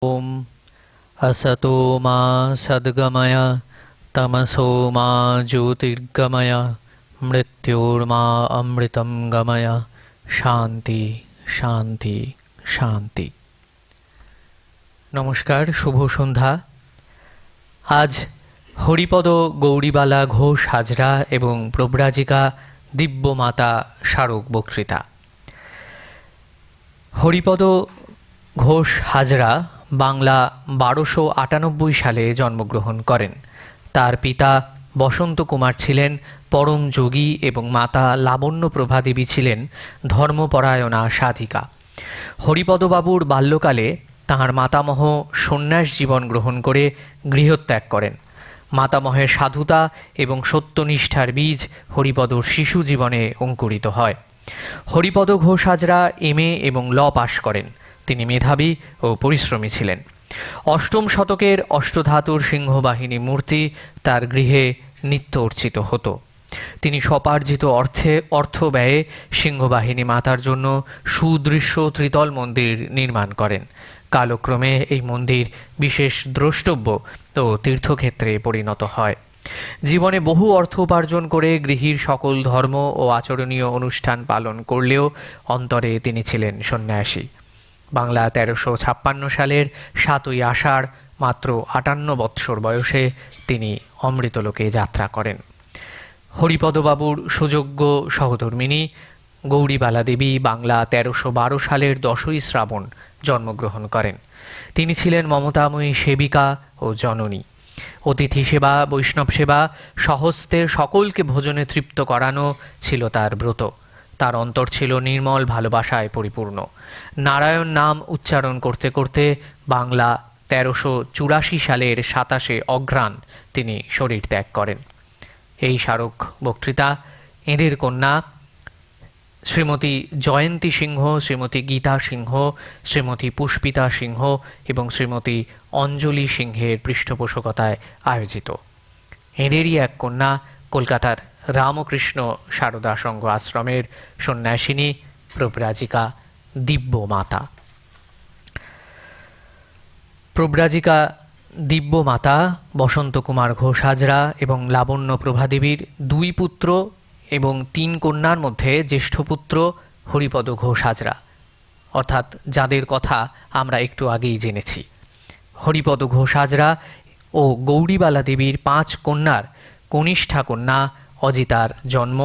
ॐ असतो मा सद्गमय तमसो मा ज्योतिर्गमय मृत्योर्मा अमृतं गमय শান্তি শান্তি শান্তি। নমস্কার, শুভ সন্ধ্যা। আজ হরিপদ গৌরীবালা ঘোষ হাজরা এবং প্রব্রাজিকা দিব্যমাতা স্মারক বক্তৃতা। হরিপদ ঘোষ হাজরা বাংলা 1298 সালে জন্মগ্রহণ করেন। তার পিতা বসন্ত কুমার ছিলেন পরম যোগী এবং মাতা লাবণ্য প্রভা দেবী ছিলেন ধর্মপরায়ণা সাধিকা। হরিপদবাবুর বাল্যকালে তাঁর মাতামহ সন্ন্যাস জীবন গ্রহণ করে গৃহত্যাগ করেন। মাতামহের সাধুতা এবং সত্যনিষ্ঠার বীজ হরিপদর শিশু জীবনে অঙ্কুরিত হয়। হরিপদ ঘোষ হাজরা MA এবং ল পাশ করেন। তিনি মেধাবী ও পরিশ্রমী ছিলেন। অষ্টম শতকের অষ্টধাতুর সিংহবাহিনী মূর্তি তার গৃহে নিত্য অর্চিত হতো। তিনি স্বপার্জিত অর্থ ব্যয়ে সিংহবাহিনী মাতার জন্য সুদৃশ্য ত্রিতল মন্দির নির্মাণ করেন। কালক্রমে এই মন্দির বিশেষ দ্রষ্টব্য ও তীর্থক্ষেত্রে পরিণত হয়। জীবনে বহু অর্থ উপার্জন করে গৃহীর সকল ধর্ম ও আচরণীয় অনুষ্ঠান পালন করলেও অন্তরে তিনি ছিলেন সন্ন্যাসী। বাংলা 1356 সালের 7ই আষাঢ় মাত্র 58 বৎসর বয়সে তিনি অমৃতলোকে যাত্রা করেন। হরিপদবাবুর সুযোগ্য সহধর্মিণী গৌরীবালা দেবী বাংলা 1312 সালের 10ই শ্রাবণ জন্মগ্রহণ করেন। তিনি ছিলেন মমতাময়ী সেবিকা ও জননী। অতিথি সেবা, বৈষ্ণব সেবা, স্বহস্তে সকলকে ভোজনে তৃপ্ত করানো ছিল তার ব্রত। তার অন্তর ছিল নির্মল ভালোবাসায় পরিপূর্ণ। নারায়ণ নাম উচ্চারণ করতে করতে বাংলা 1384 সালের 27শে অঘ্রাণ তিনি শরীর ত্যাগ করেন। এই স্মারক বক্তৃতা এঁদের কন্যা শ্রীমতী জয়ন্তী সিংহ, শ্রীমতী গীতা সিংহ, শ্রীমতী পুষ্পিতা সিংহ এবং শ্রীমতী অঞ্জলি সিংহের পৃষ্ঠপোষকতায় আয়োজিত। এঁদেরই এক কন্যা কলকাতার রামকৃষ্ণ সারদা সংঘ আশ্রমের সন্ন্যাসিনী প্রব্রাজিকা দিব্যমাতা। প্রব্রাজিকা দিব্যমাতা বসন্ত কুমার ঘোষ হাজরা এবং লাবণ্য প্রভা দেবীর 2 পুত্র এবং 3 কন্যার মধ্যে জ্যেষ্ঠ পুত্র হরিপদ ঘোষ হাজরা, অর্থাৎ যাদের কথা আমরা একটু আগেই জেনেছি। হরিপদ ঘোষ হাজরা ও গৌরীবালা দেবীর 5 কন্যার কনিষ্ঠা কন্যা অজিতার জন্ম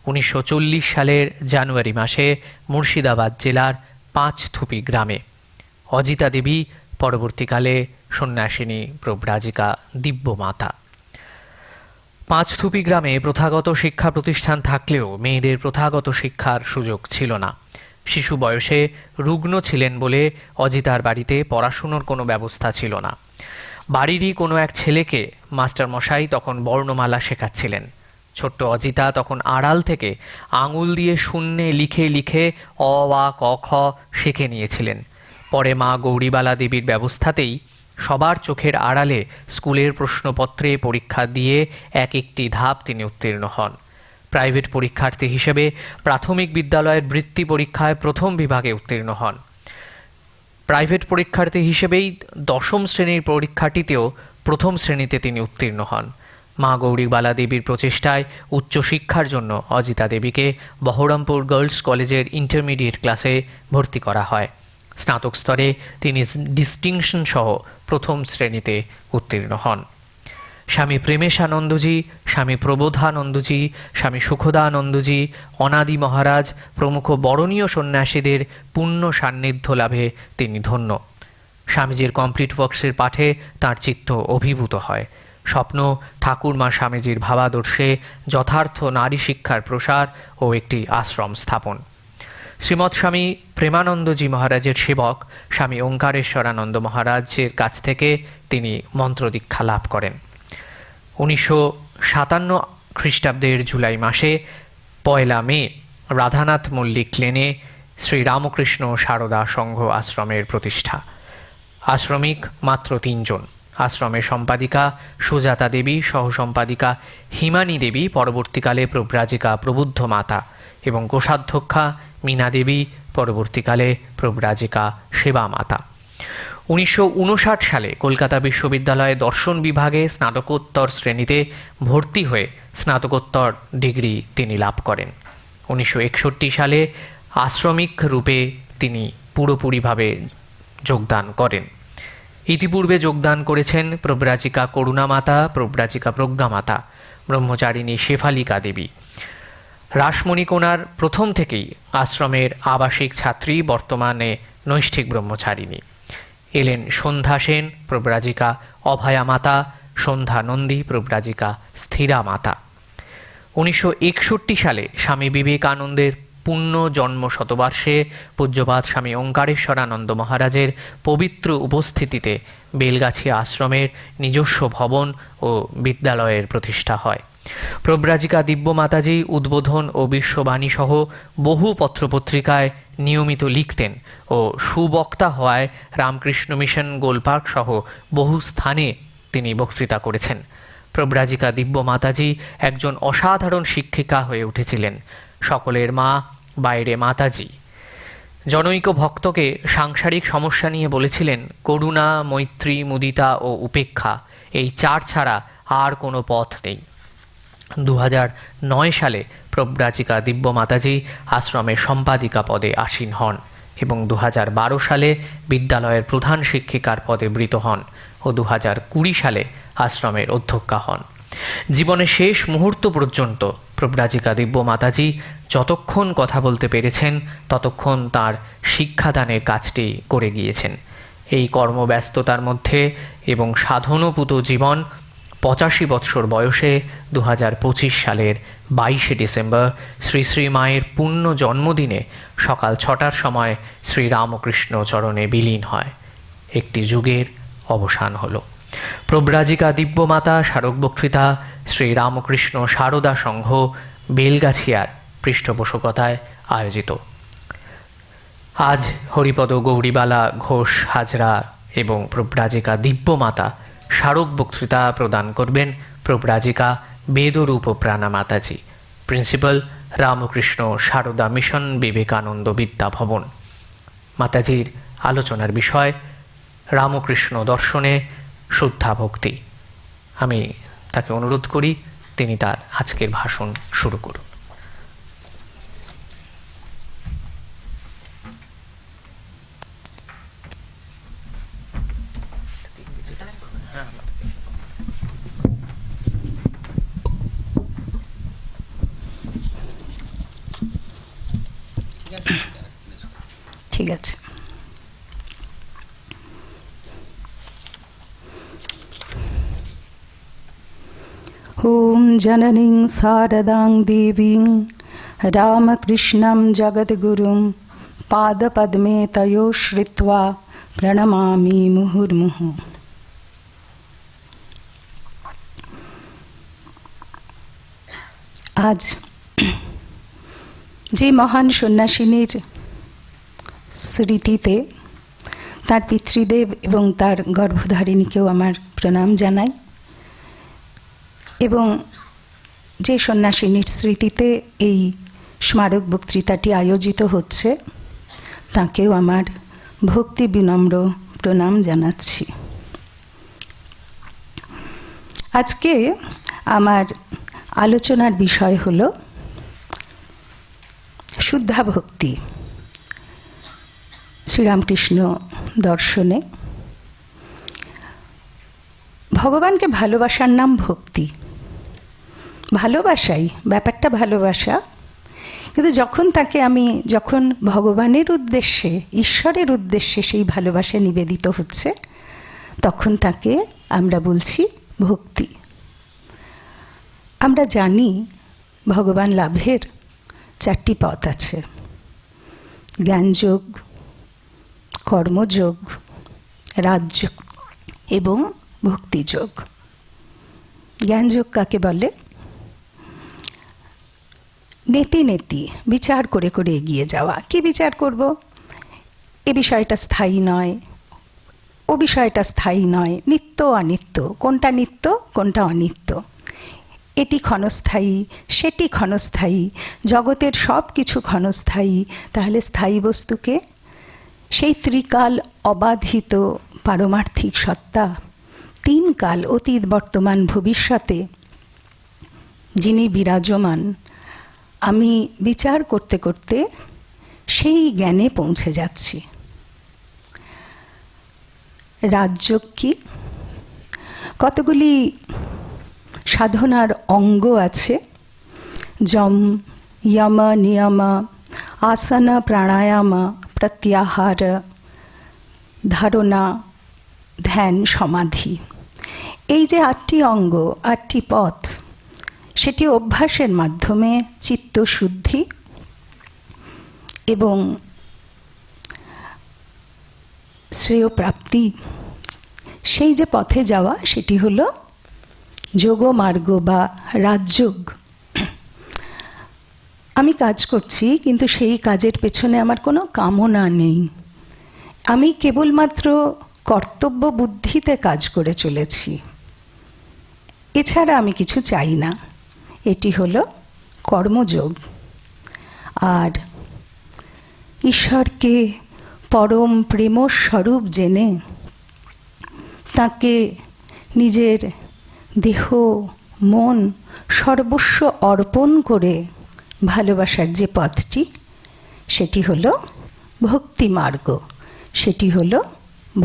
1940 সালের জানুয়ারি মাসে মুর্শিদাবাদ জেলার পাঁচথুপি গ্রামে। অজিতা দেবী পরবর্তীকালে সন্ন্যাসিনী প্রব্রাজিকা দিব্যমাতা। পাঁচথুপি গ্রামে প্রথাগত শিক্ষা প্রতিষ্ঠান থাকলেও মেয়েদের প্রথাগত শিক্ষার সুযোগ ছিল না। শিশু বয়সে রুগ্ন ছিলেন বলে অজিতার বাড়িতে পড়াশুনোর কোনো ব্যবস্থা ছিল না। বাড়িরই কোনো এক ছেলেকে মাস্টারমশাই তখন বর্ণমালা শেখাচ্ছিলেন। ছোট্ট অজিতা তখন আড়াল থেকে আঙুল দিয়ে শূন্যে লিখে লিখে অ আ ক খ শিখে নিয়েছিলেন। পরে মা গৌরীবালা দেবীর ব্যবস্থাতেই সবার চোখের আড়ালে স্কুলের প্রশ্নপত্রে পরীক্ষা দিয়ে একটি ধাপ তিনি উত্তীর্ণ হন। প্রাইভেট পরীক্ষার্থী হিসেবে প্রাথমিক বিদ্যালয়ের বৃত্তি পরীক্ষায় প্রথম বিভাগে উত্তীর্ণ হন। প্রাইভেট পরীক্ষার্থী হিসেবেই 10ম শ্রেণীর পরীক্ষাটিতেও প্রথম শ্রেণীতে তিনি উত্তীর্ণ হন। মা গৌরীবালা দেবীর প্রচেষ্টায় উচ্চশিক্ষার জন্য অজিতা দেবীকে বহরমপুর গার্লস কলেজের ইন্টারমিডিয়েট ক্লাসে ভর্তি করা হয়। স্নাতক স্তরে তিনি ডিস্টিংশন সহ প্রথম শ্রেণীতে উত্তীর্ণ হন। স্বামী প্রেমেশানন্দজি, স্বামী প্রবোধানন্দজি, স্বামী সুখদানন্দজি, অনাদি মহারাজ প্রমুখ বরণীয় সন্ন্যাসীদের পুণ্য সান্নিধ্য লাভে তিনি ধন্য। স্বামীজির কমপ্লিট ওয়ার্কসের পাঠে তাঁর চিত্ত অভিভূত হয়। স্বপ্ন ঠাকুরমা স্বামীজির ভাবাদর্শে যথার্থ নারী শিক্ষার প্রসার ও একটি আশ্রম স্থাপন। শ্রীমৎ স্বামী প্রেমানন্দজি মহারাজের সেবক স্বামী ওঙ্কারেশ্বরানন্দ মহারাজের কাছ থেকে তিনি মন্ত্রদীক্ষা লাভ করেন। 1957 খ্রিস্টাব্দের জুলাই মাসে 1 মে রাধানাথ মল্লিক লেনে শ্রী রামকৃষ্ণ সারদা সংঘ আশ্রমের প্রতিষ্ঠা। আশ্রমিক মাত্র 3 জন। আশ্রমের সম্পাদিকা সুজাতা দেবী, সহসম্পাদিকা হিমানী দেবী, পরবর্তীকালে প্রব্রাজিকা প্রবুদ্ধ মাতা এবং কোষাধ্যক্ষা মীনা দেবী, পরবর্তীকালে প্রব্রাজিকা সেবা মাতা। 1959 সালে কলকাতা বিশ্ববিদ্যালয়ে দর্শন বিভাগে স্নাতকোত্তর শ্রেণীতে ভর্তি হয়ে স্নাতকোত্তর ডিগ্রি তিনি লাভ করেন। 1961 সালে আশ্রমিক রূপে তিনি পুরোপুরিভাবে যোগদান করেন। ইতিপূর্বে যোগদান করেছেন প্রব্রাজিকা করুণামাতা, প্রব্রাজিকা প্রজ্ঞামাতা, ব্রহ্মচারিণী শেফালিকা দেবী। রাসমণিকোণার প্রথম থেকেই আশ্রমের আবাসিক ছাত্রী, বর্তমানে নৈষ্ঠিক ব্রহ্মচারিণী। এলেন সন্ধ্যা সেন, প্রব্রাজিকা অভয়া মাতা, সন্ধ্যা নন্দী, প্রব্রাজিকা স্থিরা মাতা। 1961 সালে স্বামী বিবেকানন্দের পুণ্য জন্ম শতবর্ষে পূজ্যপাদ স্বামী ওঙ্কারেশ্বরানন্দ মহারাজের পবিত্র উপস্থিতিতে বেলগাছি আশ্রমের নিজস্ব ভবন ও বিদ্যালয়ের প্রতিষ্ঠা হয়। প্রব্রাজিকা দিব্য মাতাজি উদ্বোধন ও বিশ্ববাণী সহ বহু পত্রপত্রিকায় নিয়মিত লিখতেন ও সুবক্তা হওয়ায় রামকৃষ্ণ মিশন, গোলপার্ক সহ বহু স্থানে তিনি বক্তৃতা করেছেন। প্রব্রাজিকা দিব্য মাতাজি একজন অসাধারণ শিক্ষিকা হয়ে উঠেছিলেন, সকলের মা, বাইরে মাতাজি। জনৈক ভক্তকে সাংসারিক সমস্যা নিয়ে বলেছিলেন, করুণা, মৈত্রী, মুদিতা ও উপেক্ষা, এই চার ছাড়া আর কোনো পথ নেই। 2009 সালে প্রব্রাজিকা দিব্য মাতাজি আশ্রমের সম্পাদিকা পদে আসীন হন এবং 2012 সালে বিদ্যালয়ের প্রধান শিক্ষিকার পদে বৃত হন ও 2020 সালে আশ্রমের অধ্যক্ষা হন। জীবনের শেষ মুহূর্ত পর্যন্ত প্রব্রাজিকা দিব্য মাতাজি যতক্ষণ কথা বলতে পেরেছেন ততক্ষণ তার শিক্ষাদানের কাজটি করে গিয়েছেন। এই কর্মব্যস্ততার মধ্যে এবং সাধনোপুত জীবন 85 বৎসর বয়সে 2025 সালের 22শে ডিসেম্বর শ্রী শ্রী মায়ের পুণ্য জন্মদিনে সকাল 6টার সময় শ্রী রামকৃষ্ণ চরণে বিলীন হয়। একটি যুগের অবসান হল। প্রব্রাজিকা দিব্য মাতা স্মারক বক্তৃতা শ্রী রামকৃষ্ণ সারদা সংঘ, বেলগাছিয়ার পৃষ্ঠপোষকতায় আয়োজিত। আজ হরিপদ গৌরীবালা ঘোষ হাজরা এবং প্রব্রাজিকা দিব্য মাতা স্মারক বক্তৃতা প্রদান করবেন প্রব্রাজিকা বেদরূপ প্রাণা মাতাজি, প্রিন্সিপাল রামকৃষ্ণ সারদা মিশন, বিবেকানন্দ বিদ্যা ভবন। মাতাজির আলোচনার বিষয় রামকৃষ্ণ দর্শনে শ্রদ্ধা ভক্তি। আমি তাকে অনুরোধ করি তিনি তার আজকের ভাষণ শুরু করুন। ঠিক আছে। ওম জননীং শারদাং দেবীং রামকৃষ্ণং জগদ্গুরুং পাদপদ্মে তয়ো শ্রিত্বা প্রণমামি মুহুর্মুহু। আজ যে মহান সন্ন্যাসিনীর স্মৃতিতে তার পিতৃদেব এবং তার গর্ভধারিণীকেও আমার প্রণাম জানাই, এবং যে সন্ন্যাসিনীর স্মৃতিতে এই স্মারক বক্তৃতাটি আয়োজিত হচ্ছে তাকেও আমার ভক্তি বিনম্র প্রণাম জানাচ্ছি। আজকে আমার আলোচনার বিষয় হল শুদ্ধা ভক্তি শ্রীরামকৃষ্ণ দর্শনে। ভগবানকে ভালোবাসার নাম ভক্তি। ভালোবাসাই, ব্যাপারটা ভালোবাসা, কিন্তু যখন ভগবানের উদ্দেশ্যে, ঈশ্বরের উদ্দেশ্যে সেই ভালোবাসা নিবেদিত হচ্ছে তখন তাকে আমরা বলছি ভক্তি। আমরা জানি ভগবান লাভের 4টি পথ আছে: জ্ঞানযোগ, কর্মযোগ, রাজযোগ এবং ভক্তিযোগ। জ্ঞানযোগ কাকে বলে? নেতি নেতি বিচার করে করে এগিয়ে যাওয়া। কি বিচার করব? এ বিষয়টা স্থায়ী নয়, ও বিষয়টা স্থায়ী নয়, নিত্য অনিত্য, কোনটা নিত্য কোনটা অনিত্য, এটি ক্ষণস্থায়ী সেটি ক্ষণস্থায়ী, জগতের সব কিছু ক্ষণস্থায়ী। তাহলে স্থায়ী বস্তুকে, সেই ত্রিকাল অবাধিত পারমার্থিক সত্তা, তিন কাল অতীত বর্তমান ভবিষ্যতে যিনি বিরাজমান, আমি বিচার করতে করতে সেই জ্ঞানে পৌঁছে যাচ্ছি। রাজযোগ কি? কতগুলি সাধনার অঙ্গ আছে। যম, যম, নিয়ম, আসন, প্রাণায়াম, প্রত্যাহার, ধারণা, ধ্যান, সমাধি। এই যে 8টি অঙ্গ, 8টি পথ, সেটি অভ্যাসের মাধ্যমে চিত্তশুদ্ধি এবং শ্রেয় প্রাপ্তি, সেই যে পথে যাওয়া, সেটি হলো যোগমার্গ বা রাজযোগ। আমি কাজ করছি, কিন্তু সেই কাজের পেছনে আমার কোনো কামনা নেই। আমি কেবলমাত্র কর্তব্য বুদ্ধিতে কাজ করে চলেছি, এছাড়া আমি কিছু চাই না। এটি হলো কর্মযোগ। আর ঈশ্বরকে পরম প্রেমস্বরূপ জেনে তাকে নিজের দেহ, মন, সর্বস্ব অর্পণ করে ভালোবাসার যে পথটি, সেটি হলো ভক্তিমার্গ, সেটি হলো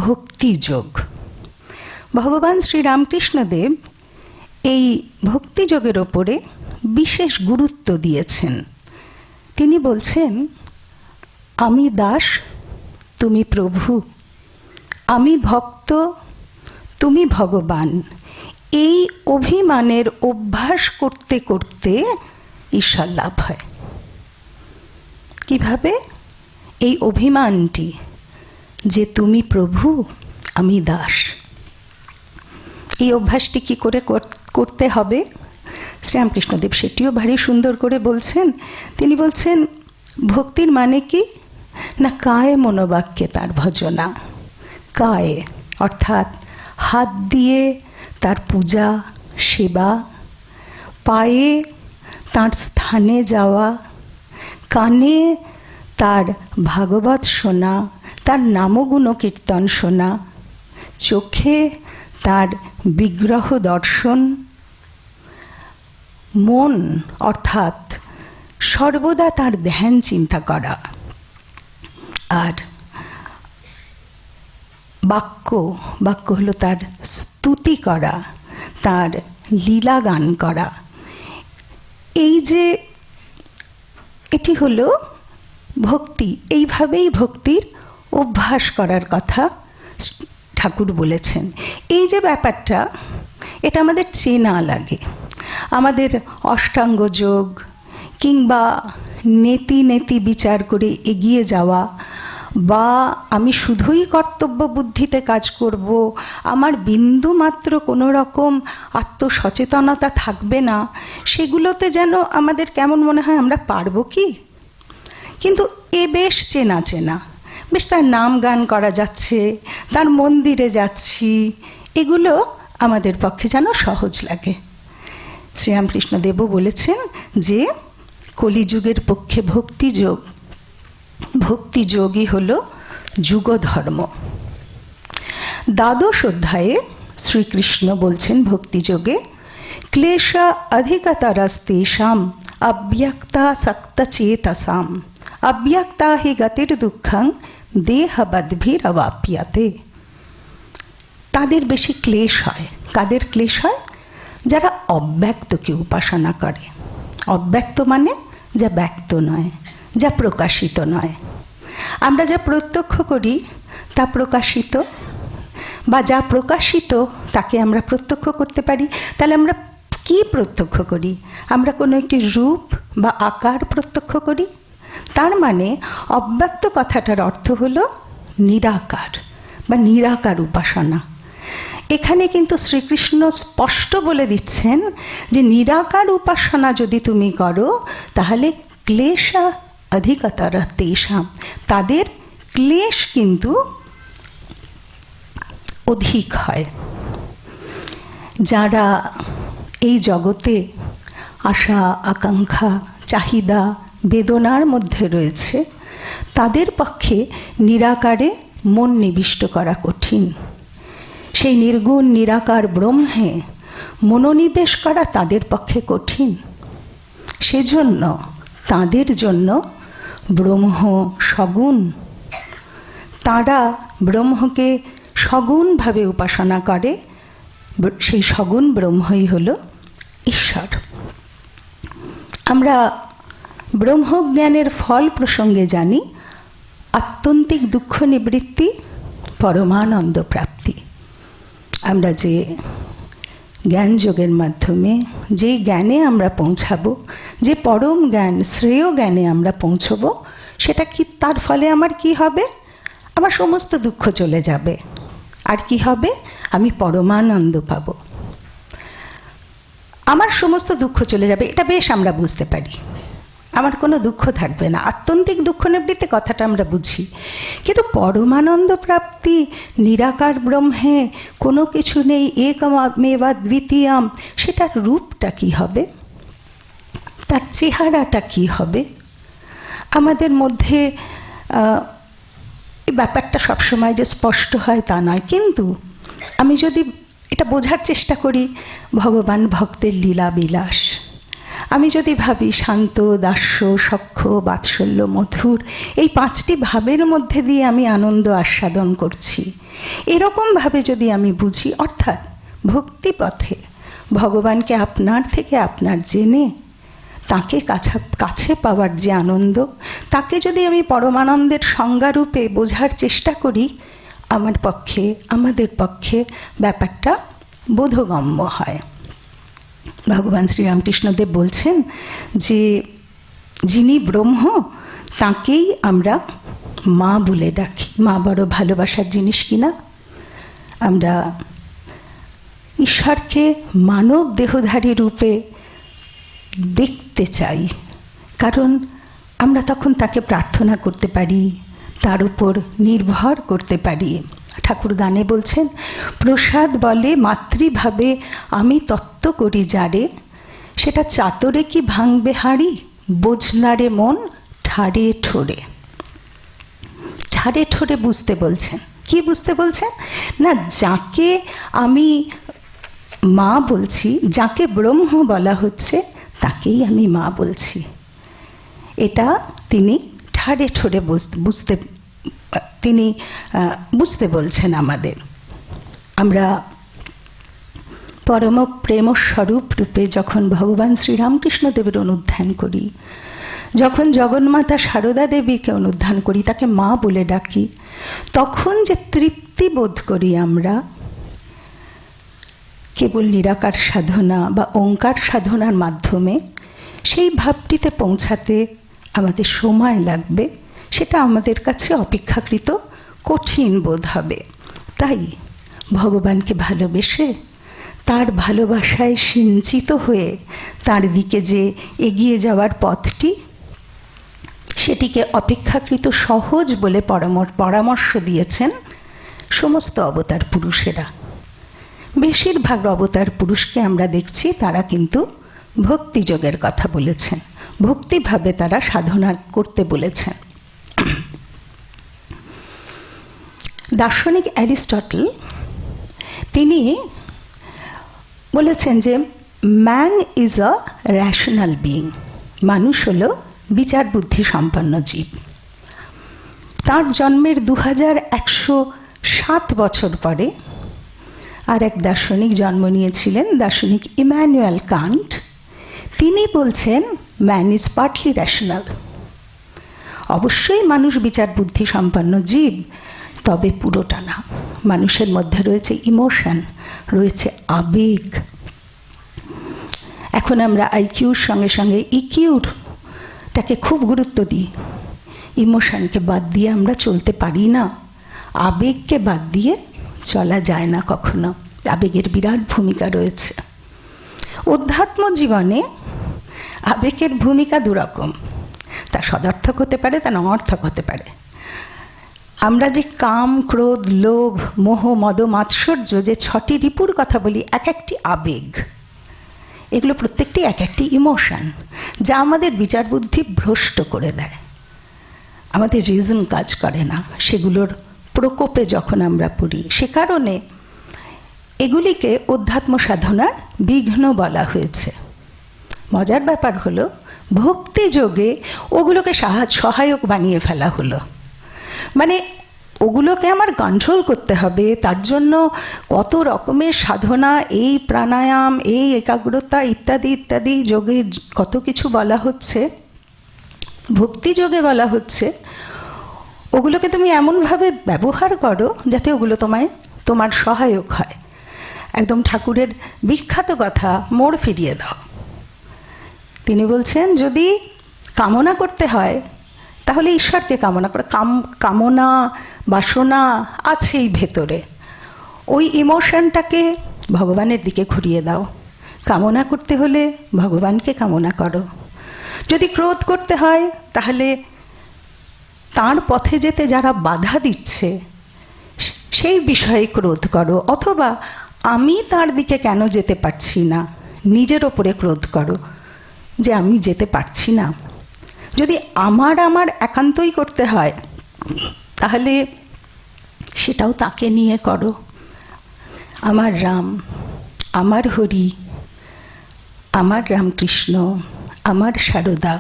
ভক্তিযোগ। ভগবান শ্রীরামকৃষ্ণদেব এই ভক্তিযোগের ওপরে বিশেষ গুরুত্ব দিয়েছেন। তিনি বলছেন, আমি দাস, তুমি প্রভু, আমি ভক্ত, তুমি ভগবান। এই অভিমানের অভ্যাস করতে করতে ঈশ্বর লাভ হয়। কিভাবে? এই অভিমানটি যে তুমি প্রভু, আমি দাস, এই অভ্যাসটি কি করে করতে হবে? শ্রীরামকৃষ্ণদেব সেটিও ভারী সুন্দর করে বলছেন। তিনি বলছেন, ভক্তির মানে কি না, কায়ে মনোবাক্যে তার ভজনা। কায়ে অর্থাৎ হাত দিয়ে তার পূজা সেবা, পায়ে তার স্থানে যাওয়া, কানে তার ভাগবত শোনা, তার নামগুণ কীর্তন শোনা, চোখে তার বিগ্রহ দর্শন, মন অর্থাৎ সর্বদা তার ধ্যান চিন্তা করা, আর বাক্য হলো তার স্তুতি করা, তার লীলা গান করা। এই যে এটি হলো ভক্তি। এইভাবেই ভক্তির অভ্যাস করার কথা ঠাকুর বলেছেন। এই যে ব্যাপারটা, এটা আমাদের চেনা লাগে। আমাদের অষ্টাঙ্গ যোগ কিংবা নেতি নেতি বিচার করে এগিয়ে যাওয়া, বা আমি শুধুই কর্তব্য বুদ্ধিতে কাজ করব, আমার বিন্দু মাত্র কোনো রকম আত্মসচেতনতা থাকবে না, সেগুলোতে যেন আমাদের কেমন মনে হয় আমরা পারবো কি। কিন্তু এ বেশ চেনা চেনা, বেশ তার নাম গান করা যাচ্ছে, তার মন্দিরে যাচ্ছি, এগুলো আমাদের পক্ষে যেন সহজ লাগে। শ্রীরামকৃষ্ণদেবও বলেছেন যে কলিযুগের পক্ষে ভক্তিযোগ, ভক্তিযোগই হল যুগধর্ম। দ্বাদশ অধ্যায়ে শ্রীকৃষ্ণ বলছেন ভক্তিযোগে, ক্লেশ অধিকতরস্তেষাম অব্যক্তাসক্তচেতসাম অব্যক্তা হি গতির দুঃখং দেহবদ্ভিরবাপ্যতে। তাদের বেশি ক্লেশ হয়। কাদের ক্লেশ হয়? যারা অব্যক্তকে উপাসনা করে। অব্যক্ত মানে যা ব্যক্ত নয়, যা প্রকাশিত নয়। আমরা যা প্রত্যক্ষ করি তা প্রকাশিত, বা যা প্রকাশিত তাকে আমরা প্রত্যক্ষ করতে পারি। তাহলে আমরা কি প্রত্যক্ষ করি? আমরা কোনো একটি রূপ বা আকার প্রত্যক্ষ করি। তার মানে অব্যক্ত কথাটার অর্থ হলো নিরাকার বা নিরাকার উপাসনা। এখানে কিন্তু শ্রীকৃষ্ণ স্পষ্ট বলে দিচ্ছেন যে নিরাকার উপাসনা যদি তুমি করো, তাহলে ক্লেশা অধিকতর তেষাম, তাদের ক্লেশ কিন্তু অধিক হয়। যারা এই জগতে আশা আকাঙ্ক্ষা চাহিদা বেদনার মধ্যে রয়েছে, তাদের পক্ষে নিরাকারে মন নিবিষ্ট করা কঠিন। সেই নির্গুণ নিরাকার ব্রহ্মে মনোনিবেশ করা তাদের পক্ষে কঠিন। সেজন্য তাদের জন্য ব্রহ্ম সগুণ। তারা ব্রহ্মকে সগুণভাবে উপাসনা করে। সেই সগুণ ব্রহ্মই হল ঈশ্বর। আমরা ব্রহ্মজ্ঞানের ফল প্রসঙ্গে জানি আত্যন্তিক দুঃখ নিবৃত্তি, পরমানন্দ প্রাপ্তি। আমরা যে জ্ঞান যোগের মাধ্যমে যে জ্ঞানে আমরা পৌঁছাবো, যে পরম জ্ঞান শ্রেয় জ্ঞানে আমরা পৌঁছবো, সেটা কি, তার ফলে আমার কি হবে? আমার সমস্ত দুঃখ চলে যাবে। আর কি হবে? আমি পরমানন্দ পাব। আমার সমস্ত দুঃখ চলে যাবে, এটা বেশ আমরা বুঝতে পারি। আমার কোনো দুঃখ থাকবে না, আত্যন্তিক দুঃখ নিবৃত্তি কথাটা আমরা বুঝি। কিন্তু পরমানন্দ প্রাপ্তি, নিরাকার ব্রহ্মে কোনো কিছু নেই, একমেবা দ্বিতীয়াম, সেটার রূপটা কি হবে? তার চেহারাটা কি হবে? আমাদের মধ্যে এই ব্যাপারটা সবসময় যে স্পষ্ট হয় তা নয়, কিন্তু আমি যদি এটা বোঝার চেষ্টা করি, ভগবান ভক্তের লীলা বিলাস, আমি যদি ভাবি শান্ত, দাস্য, সখ্য, বাৎসল্য, মধুর, এই পাঁচটি ভাবের মধ্যে দিয়ে আমি আনন্দ আস্বাদন করছি, এরকমভাবে যদি আমি বুঝি, অর্থাৎ ভক্তিপথে ভগবানকে আপনার থেকে আপনার জেনে তাকে কাছে পাওয়ার যে আনন্দ, তাকে যদি আমি পরমানন্দের সংজ্ঞারূপে বোঝার চেষ্টা করি, আমাদের পক্ষে ব্যাপারটা বোধগম্য হয়। ভগবান শ্রীরামকৃষ্ণদেব বলছেন যে যিনি ব্রহ্ম তাকেই আমরা মা বলে ডাকি। মা বড় ভালোবাসার জিনিস কিনা? আমরা ঈশ্বরকে মানব দেহধারী রূপে দেখতে চাই, কারণ আমরা তখন তাকে প্রার্থনা করতে পারি, তার উপর নির্ভর করতে পারি। ঠাকুর গানে বলছেন, প্রসাদ বলে মাতৃভাবে আমি তত্ত্ব করি যারে, সেটা চাতরে কি ভাঙবে হাঁড়ি, বোঝনারে মন ঠাড়ে ঠোরে। ঠাড়ে ঠোরে বুঝতে বলছেন। কি বুঝতে বলছেন? না, যাকে আমি মা বলছি, যাকে ব্রহ্ম বলা হচ্ছে, তাকেই আমি মা বলছি। এটা তিনি ঠাড়ে ঠোরে বুঝতে বলছেন আমাদের। আমরা পরম প্রেমস্বরূপ রূপে যখন ভগবান শ্রীরামকৃষ্ণদেবের অনুধ্যান করি, যখন জগন্মাতা সারদা দেবীকে অনুধ্যান করি, তাকে মা বলে ডাকি, তখন যে তৃপ্তি বোধ করি আমরা, কেবল নিরাকার সাধনা বা ওঙ্কার সাধনার মাধ্যমে সেই ভাবটিতে পৌঁছাতে আমাদের সময় লাগবে, সেটা আমাদের কাছে অপেক্ষাকৃত কঠিন বোধ হবে। তাই ভগবানকে ভালোবেসে, তার ভালোবাসায় সিঞ্চিত হয়ে তার দিকে যে এগিয়ে যাওয়ার পথটি, সেটিকে অপেক্ষাকৃত সহজ বলে পরামর্শ দিয়েছেন সমস্ত অবতার পুরুষেরা। বেশিরভাগ অবতার পুরুষকে আমরা দেখছি তারা কিন্তু ভক্তিযোগের কথা বলেছেন, ভক্তিভাবে তারা সাধনা করতে বলেছেন। দার্শনিক অ্যারিস্টটল তিনি বলেছেন যে man is a rational being, মানুষ হলো বিচার বুদ্ধি সম্পন্ন জীব। তার জন্মের 2107 বছর পরে আর এক দার্শনিক জন্ম নিয়েছিলেন, দার্শনিক ইম্যানুয়েল কান্ট। তিনি বলছেন ম্যান ইজ পার্টলি র্যাশনাল। অবশ্যই মানুষ বিচার বুদ্ধি সম্পন্ন জীব, তবে পুরোটা না। মানুষের মধ্যে রয়েছে ইমোশন, রয়েছে আবেগ। এখন আমরা আইকিউর সঙ্গে সঙ্গে ইকিউরটাকে খুব গুরুত্ব দিই। ইমোশনকে বাদ দিয়ে আমরা চলতে পারি না, আবেগকে বাদ দিয়ে চলা যায় না কখনো। আবেগের বিরাট ভূমিকা রয়েছে। অধ্যাত্ম জীবনে আবেগের ভূমিকা দুরকম, তা সদর্থক হতে পারে, তা অনর্থক হতে পারে। আমরা যে কাম, ক্রোধ, লোভ, মোহ, মদ, মাৎসর্য, যে 6টি রিপুর কথা বলি, এক একটি আবেগ। এগুলো প্রত্যেকটি এক একটি ইমোশন, যা আমাদের বিচার বুদ্ধি ভ্রষ্ট করে দেয়। আমাদের রিজন কাজ করে না সেগুলোর প্রকোপে যখন আমরা পড়ি। সে কারণে এগুলিকে অধ্যাত্ম সাধনার বিঘ্ন বলা হয়েছে। মজার ব্যাপার হলো ভক্তি যোগে ওগুলোকে সহায়ক বানিয়ে ফেলা হলো। মানে ওগুলোকে আমার কন্ট্রোল করতে হবে, তার জন্য কত রকমের সাধনা, এই প্রাণায়াম, এই একাগ্রতা ইত্যাদি ইত্যাদি যোগে কত কিছু বলা হচ্ছে, ভক্তি যোগে বলা হচ্ছে। ওগুলোকে তুমি এমনভাবে ব্যবহার করো যাতে ওগুলো তোমার সহায়ক হয়। একদম ঠাকুরের বিখ্যাত কথা, মোড় ফিরিয়ে দাও। তিনি বলছেন যদি কামনা করতে হয় তাহলে ঈশ্বরকে কামনা করো। কামনা বাসনা আছেই ভেতরে, ওই ইমোশনটাকে ভগবানের দিকে ঘুরিয়ে দাও। কামনা করতে হলে ভগবানকে কামনা করো। যদি ক্রোধ করতে হয় তাহলে তার পথে যেতে যারা বাধা দিচ্ছে সেই বিষয়ে ক্রোধ করো, অথবা আমি তার দিকে কেন যেতে পারছি না নিজের ওপরে ক্রোধ করো যে আমি যেতে পারছি না। যদি আমার একান্তই করতে হয় তাহলে সেটাও তাকে নিয়ে করো। আমার রাম, আমার হরি, আমার রামকৃষ্ণ, আমার সারদা।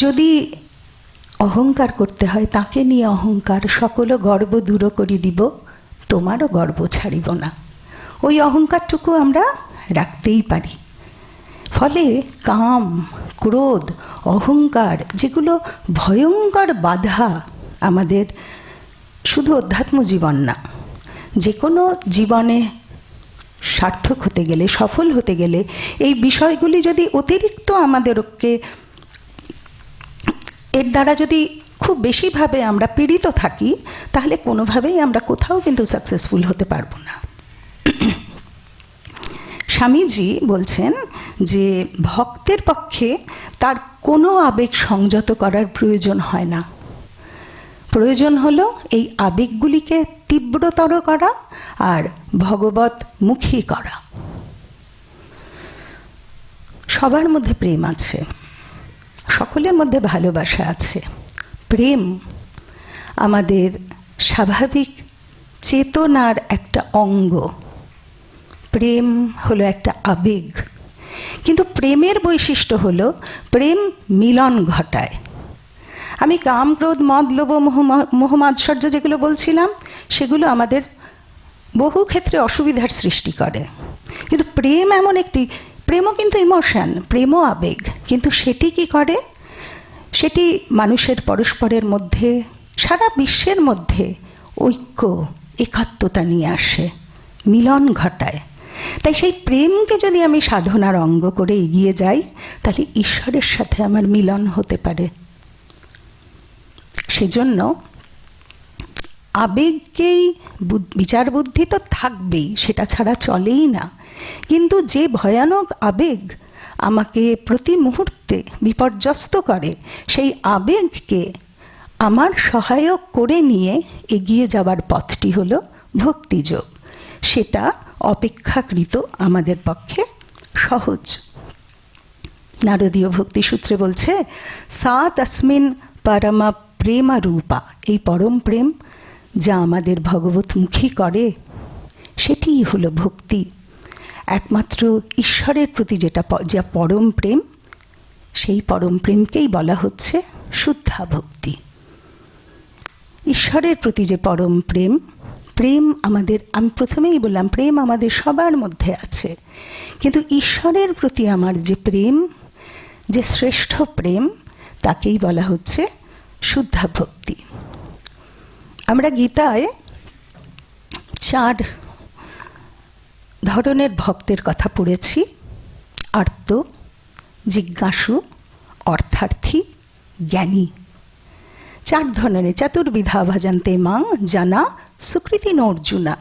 যদি অহংকার করতে হয় তাকে নিয়ে অহংকার, সকল গর্ব দূর করি দিব, তোমারও গর্ব ছাড়িব না। ওই অহংকারটুকু আমরা রাখতেই পারি। ফলে কাম, ক্রোধ, অহংকার যেগুলো ভয়ঙ্কর বাধা আমাদের শুধু অধ্যাত্ম জীবন না, যে কোনো জীবনে সার্থক হতে গেলে, সফল হতে গেলে এই বিষয়গুলি যদি অতিরিক্ত আমাদেরকে এর দ্বারা যদি খুব বেশিভাবে আমরা পীড়িত থাকি তাহলে কোনোভাবেই আমরা কোথাও কিন্তু সাকসেসফুল হতে পারবো না। স্বামীজি বলছেন যে ভক্তের পক্ষে তার কোনো আবেগ সংযত করার প্রয়োজন হয় না। প্রয়োজন হলো এই আবেগগুলিকে তীব্রতর করা আর ভগবতমুখী করা। সবার মধ্যে প্রেম আছে, সকলের মধ্যে ভালোবাসা আছে। প্রেম আমাদের স্বাভাবিক চেতনার একটা অঙ্গ। প্রেম হলো একটা আবেগ, কিন্তু প্রেমের বৈশিষ্ট্য হলো প্রেম মিলন ঘটায়। আমি কাম, ক্রোধ, মদ, লোভ, মোহমাৎসর্য যেগুলো বলছিলাম সেগুলো আমাদের বহু ক্ষেত্রে অসুবিধার সৃষ্টি করে। কিন্তু প্রেম এমন একটি, প্রেমও কিন্তু ইমোশন, প্রেমও আবেগ, কিন্তু সেটি কি করে? সেটি মানুষের পরস্পরের মধ্যে, সারা বিশ্বের মধ্যে ঐক্য, একাত্মতা নিয়ে আসে, মিলন ঘটায়। তাই সেই প্রেমকে যদি আমি সাধনার অঙ্গ করে এগিয়ে যাই তাহলে ঈশ্বরের সাথে আমার মিলন হতে পারে। সেজন্য আবেগকেই, বিচার বুদ্ধি তো থাকবেই, সেটা ছাড়া চলেই না। কিন্তু যে ভয়ানক আবেগ আমাকে প্রতি মুহূর্তে বিপর্যস্ত করে, সেই আবেগকে আমার সহায়ক করে নিয়ে এগিয়ে যাওয়ার পথটি হলো ভক্তিযোগ। সেটা অপেক্ষাকৃত আমাদের পক্ষে সহজ। নারদীয় ভক্তিসূত্রে বলছে সা তস্মিন পরমা প্রেমা রূপা, এই পরম প্রেম যা আমাদের ভগবতমুখী করে সেটিই হলো ভক্তি। একমাত্র ঈশ্বরের প্রতি যা পরম প্রেম, সেই পরম প্রেমকেই বলা হচ্ছে শুদ্ধা ভক্তি। ঈশ্বরের প্রতি যে পরম প্রেম, প্রেম আমাদের, আমি প্রথমেই বললাম প্রেম আমাদের সবার মধ্যে আছে, কিন্তু ঈশ্বরের প্রতি আমার যে প্রেম, যে শ্রেষ্ঠ প্রেম, তাকেই বলা হচ্ছে শুদ্ধা ভক্তি। আমরা গীতায় 4 ধরনের ভক্তের কথা পড়েছি: আর্ত, জিজ্ঞাসু, অর্থার্থী, জ্ঞানী। 4 ধরনের, চতুর্বিধা ভজন্তে মাং জানা সুকৃতি অর্জুনা।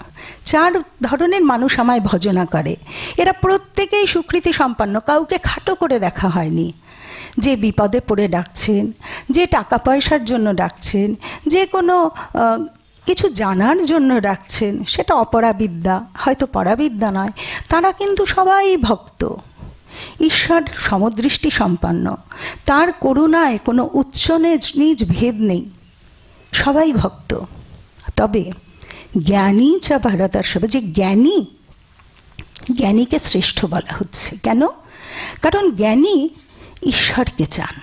4 ধরনের মানুষ আমায় ভজনা করে। এরা প্রত্যেকেই সুকৃতি সম্পন্ন, কাউকে খাটো করে দেখা হয়নি। যে বিপদে পড়ে ডাকছেন, যে টাকা পয়সার জন্য ডাকছেন, যে কোনো কিছু জানার জন্য ডাকছেন, সেটা অপরাবিদ্যা, হয়তো পরাবিদ্যা নয়, তারা কিন্তু সবাই ভক্ত। ঈশ্বর সমদৃষ্টি সম্পন্ন, তার করুণায় কোনো উচ্চ নিচ ভেদ নেই, সবাই ভক্ত। তবে জ্ঞানী চা ভারতর্ষভ, যে জ্ঞানী, জ্ঞানীকে শ্রেষ্ঠ বলা হচ্ছে কেন? কারণ জ্ঞানী ঈশ্বরকে চান,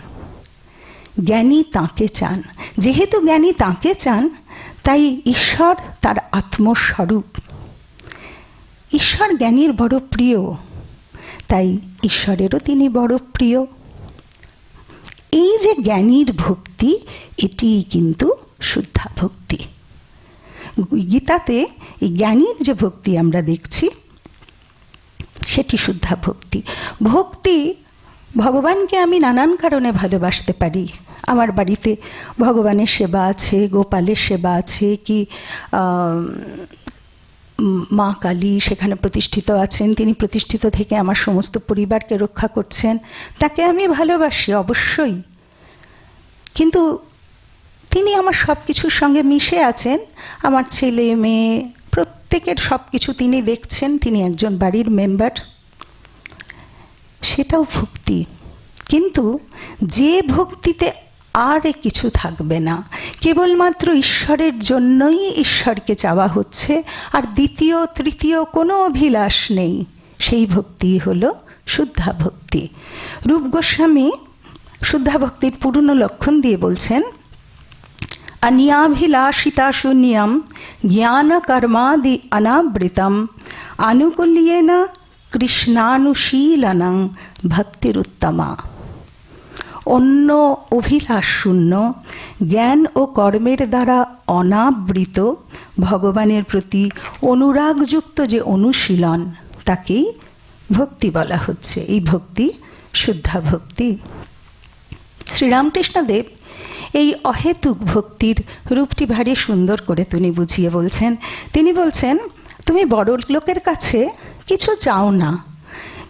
জ্ঞানী তাঁকে চান। যেহেতু জ্ঞানী তাঁকে চান, তাই ঈশ্বর তার আত্মস্বরূপ। ঈশ্বর জ্ঞানীর বড় প্রিয়, তাই ঈশ্বরেরও তিনি বড় প্রিয়। এই যে জ্ঞানীর ভক্তি, এটি কিন্তু শুদ্ধা ভক্তি। গীতাতে এই জ্ঞানীর যে ভক্তি আমরা দেখছি, সেটি শুদ্ধা ভক্তি। ভক্তি, ভগবানকে আমি নানান কারণে ভালোবাসতে পারি। আমার বাড়িতে ভগবানের সেবা আছে, গোপালের সেবা আছে, কি মা কালী সেখানে প্রতিষ্ঠিত আছেন, তিনি প্রতিষ্ঠিত থেকে আমার সমস্ত পরিবারকে রক্ষা করছেন, তাকে আমি ভালোবাসি অবশ্যই। কিন্তু তিনি আমার সব কিছুর সঙ্গে মিশে আছেন, আমার ছেলে মেয়ে প্রত্যেকের সব কিছু তিনি দেখছেন, তিনি একজন বাড়ির মেম্বার, সেটাও ভক্তি। কিন্তু যে ভক্তিতে আর কিছু থাকবে না, কেবলমাত্র ঈশ্বরের জন্যই ঈশ্বরকে চাওয়া হচ্ছে, আর দ্বিতীয় তৃতীয় কোনো অভিলাষ নেই, সেই ভক্তি হলো শুদ্ধা ভক্তি। রূপ গোস্বামী শুদ্ধা ভক্তির পূর্ণ লক্ষণ দিয়ে বলছেন, অনিয়াভিলাষিতা শূন্যম জ্ঞান কর্মাদি অনাবৃতম আনুকূল্যেন কৃষ্ণানুশীলনং ভক্তিরুত্তমা। অন্য অভিলাষ শূন্য, জ্ঞান ও কর্মের দ্বারা অনাবৃত ভগবানের প্রতি অনুরাগযুক্ত যে অনুশীলন, তাকেই ভক্তি বলা হচ্ছে। এই ভক্তি শুদ্ধা ভক্তি। শ্রীরামকৃষ্ণদেব এই অহেতুক ভক্তির রূপটি ভারী সুন্দর করে তিনি বুঝিয়ে বলছেন। তিনি বলছেন, তুমি বড় লোকের কাছে কিছু চাও না,